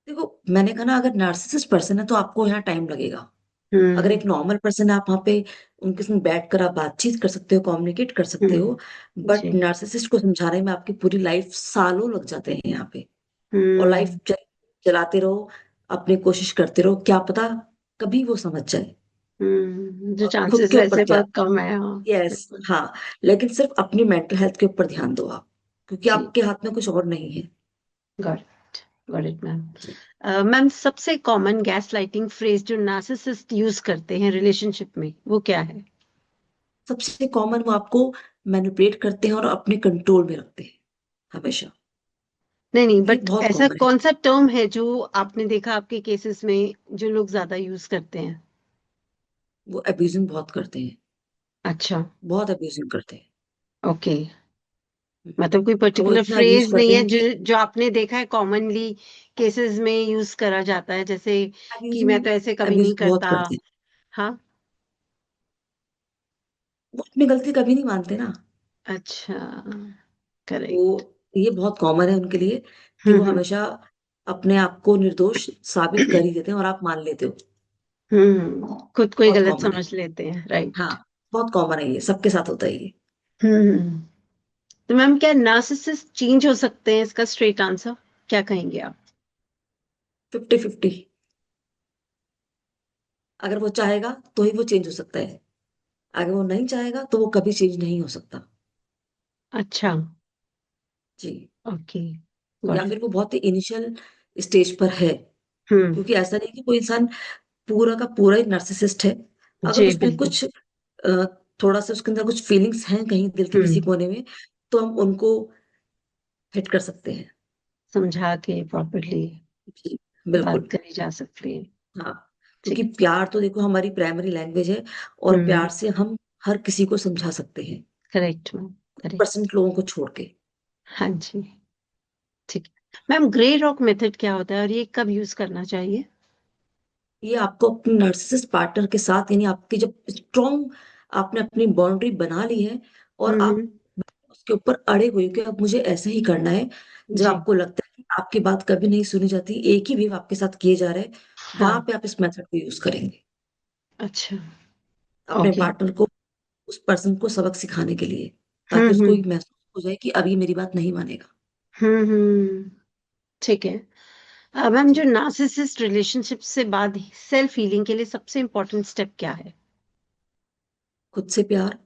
देखो, मैंने कहा ना, अगर नार्सिसिस्ट पर्सन है तो आपको यहाँ टाइम लगेगा। अगर हम्म। एक नॉर्मल पर्सन है, आप वहाँ पे उनके संग बैठ कर आप बातचीत कर सकते हो, कम्युनिकेट कर सकते हो। जी। बट नार्सिसिस्ट को समझाने में आपकी पूरी लाइफ, सालों लग जाते हैं यहाँ पे। और हम्म। लाइफ चलाते रहो, अपनी कोशिश करते रहो, क्या पता कभी वो समझ जाए। जो और खुद चांसेस के ऊपर वैसे ध्यान। बहुत कम है, हाँ। यस। बिल्कुल। हाँ, लेकिन सिर्फ अपनी मेंटल हेल्थ के ऊपर ध्यान दो आप, क्योंकि जी। आपके हाथ में कुछ और नहीं है। Got it, got it ma'am. जी। मैम, सबसे कॉमन गैस लाइटिंग फ्रेज जो नार्सिसिस्ट यूज करते हैं रिलेशनशिप में, वो क्या है? सबसे कॉमन, वो आपको मैनिपुलेट करते हैं और अपने कंट्रोल में रखते हैं हमेशा। नहीं नहीं, ये बट बहुत ऐसा कॉमन है। कौन सा टर्म है जो आपने देखा आपके केसेस में जो लोग ज्यादा यूज करते हैं? वो अब्यूजिंग बहुत करते हैं, अच्छा। बहुत अब्यूजिंग करते हैं। ओके। हम्म। मतलब कोई और वो पर्टिकुलर इतना अब्यूज फ्रेज नहीं करते है हैं जो कि जो आपने देखा है कॉमनली केसेस में यूज करा जाता है, जैसे कि मैं अब्यूजिंग तो ऐसे कभी नहीं अब्यूजिंग बहुत करता? करते हैं। हाँ। वो अपनी गलती कभी नहीं मानते ना। अच्छा। वो करेक्ट। ये बहुत कॉमन है उनके लिए, कि वो हम्म। हमेशा अपने आप को निर्दोष साबित कर ही देते हैं और आप मान लेते हो। खुद को ही बहुत गलत कॉमन है। समझ लेते हैं, हाँ, राइट? बहुत कॉमन है, ये सबके साथ होता है ये। हम्म। तो मैम, क्या नार्सिसिस्ट चेंज हो सकते हैं, इसका स्ट्रेट आंसर क्या कहेंगे आप? 50-50। अगर वो चाहेगा तो ही वो चेंज हो सकता है, अगर वो नहीं चाहेगा तो वो कभी चेंज नहीं हो सकता। अच्छा। जी। ओके। गॉट या फिर इट। वो बहुत ही इनिशियल स्टेज पर है, हम्म। क्योंकि ऐसा नहीं कि कोई इंसान पूरा का पूरा ही नार्सिसिस्ट है। अगर जी उसमें बिल्कुल। कुछ थोड़ा सा उसके अंदर कुछ फीलिंग्स हैं कहीं दिल के किसी हम्म। कोने में, तो हम उनको हिट कर सकते हैं। समझा के प्रॉपरली। जी। बिल्कुल। बात करी जा सकती है। हाँ, क्योंकि ठीक। प्यार तो देखो हमारी प्राइमरी लैंग्वेज है, और हम्म। प्यार से हम हर किसी को समझा सकते हैं, करेक्ट मैम। करेक्ट। परसेंट लोगों को छोड़ के। हाँ जी। ठीक है मैम, ग्रे रॉक मेथड क्या होता है और ये कब यूज करना चाहिए? ये आपको अपने नार्सिसिस्ट पार्टनर के साथ, यानी आपकी जब स्ट्रॉन्ग, आपने अपनी बाउंड्री बना ली है और आप हम्म। उसके ऊपर अड़े हुए हो कि अब मुझे ऐसा ही करना है, जब जी। आपको लगता है कि आपकी बात कभी नहीं सुनी जाती, एक ही वेव आपके साथ किए जा रहा है, वहां हाँ। पे आप इस मेथड को यूज करेंगे अच्छा। अपने ओके। पार्टनर को, उस पर्सन को सबक सिखाने के लिए, ताकि उसको हम्म। ये महसूस हो जाए कि अभी मेरी बात नहीं मानेगा। हम्म। ठीक है। मैम, जो जी। नार्सिसिस्ट रिलेशनशिप से बाद सेल्फ हीलिंग के लिए सबसे इम्पोर्टेंट स्टेप क्या है? खुद से प्यार,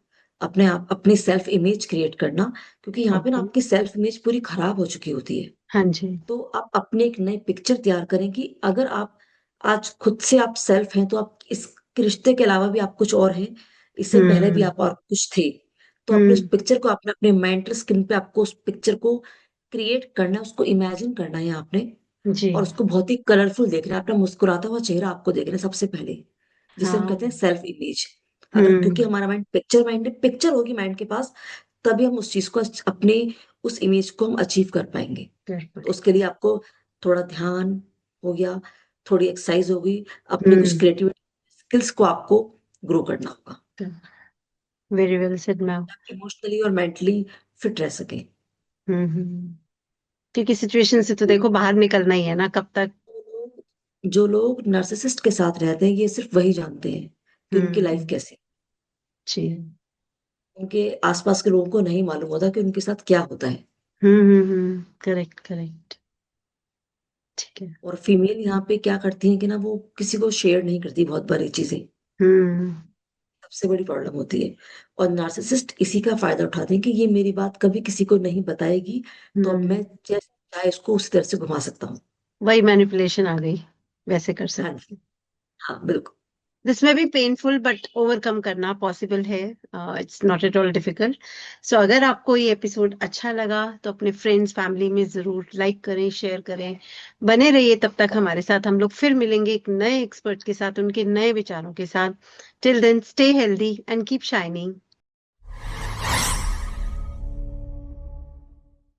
अपने आप, अपनी सेल्फ इमेज क्रिएट करना, क्योंकि यहाँ पे ना ओके। आपकी सेल्फ इमेज पूरी खराब हो चुकी होती है। हाँ जी। तो आप अपने एक नई पिक्चर तैयार करें कि अगर आप आज खुद से आप सेल्फ हैं, तो आप इस रिश्ते के अलावा भी आप कुछ और हैं, इससे पहले भी हम्म। आप और कुछ थे। तो अपने उस हम्म। पिक्चर को, आपने अपने मेंटल स्किन पे आपको उस पिक्चर को क्रिएट करना है, उसको इमेजिन करना है आपने, जी। और उसको बहुत ही कलरफुल देखना है, अपना मुस्कुराता हुआ चेहरा आपको देखना है सबसे पहले, जिसे हम हाँ। कहते हैं सेल्फ इमेज। अगर, क्योंकि हम्म। हमारा माइंड पिक्चर पिक्चर होगी माइंड के पास, तभी हम उस चीज को, अपने उस इमेज को हम अचीव कर पाएंगे। बिल्कुल। तो उसके लिए आपको थोड़ा ध्यान हो गया, थोड़ी एक्सरसाइज होगी, अपनी कुछ हम्म। क्रिएटिविटी स्किल्स को आपको ग्रो करना होगा, वेरी वेल सेड मैम। ताकि इमोशनली और मेंटली फिट रह सके। हम्म। क्योंकि सिचुएशन से तो देखो बाहर निकलना ही है ना, कब तक। जो लोग नार्सिसिस्ट के साथ रहते हैं, ये सिर्फ वही जानते हैं कि उनकी लाइफ हम्म। कैसी है। जी। उनके आसपास के लोगों को नहीं मालूम होता कि उनके साथ क्या होता है। Correct correct. ठीक है। और फीमेल यहाँ पे क्या करती है कि ना, वो किसी को शेयर नहीं करती बहुत बारी चीजें, हम्म। सबसे बड़ी प्रॉब्लम होती है। और नार्सिसिस्ट इसी का फायदा उठाते हैं कि ये मेरी बात कभी किसी को नहीं बताएगी, तो अब हम्म। मैं जैसे चाहे उसको उसी तरह से घुमा सकता हूँ। वही मैनिपुलेशन आ गई, वैसे कर हाँ सकते जी। हैं। हाँ बिल्कुल। दिस में भी पेनफुल बट ओवरकम करना पॉसिबल है। It's not at all difficult. So अगर आपको ये एपिसोड अच्छा लगा तो अपने फ्रेंड्स फैमिली में जरूर लाइक करें, शेयर करें। बने रहिए तब तक हमारे साथ। हम लोग फिर मिलेंगे एक नए एक्सपर्ट के साथ, उनके नए विचारों के साथ। Till then, stay healthy and keep shining.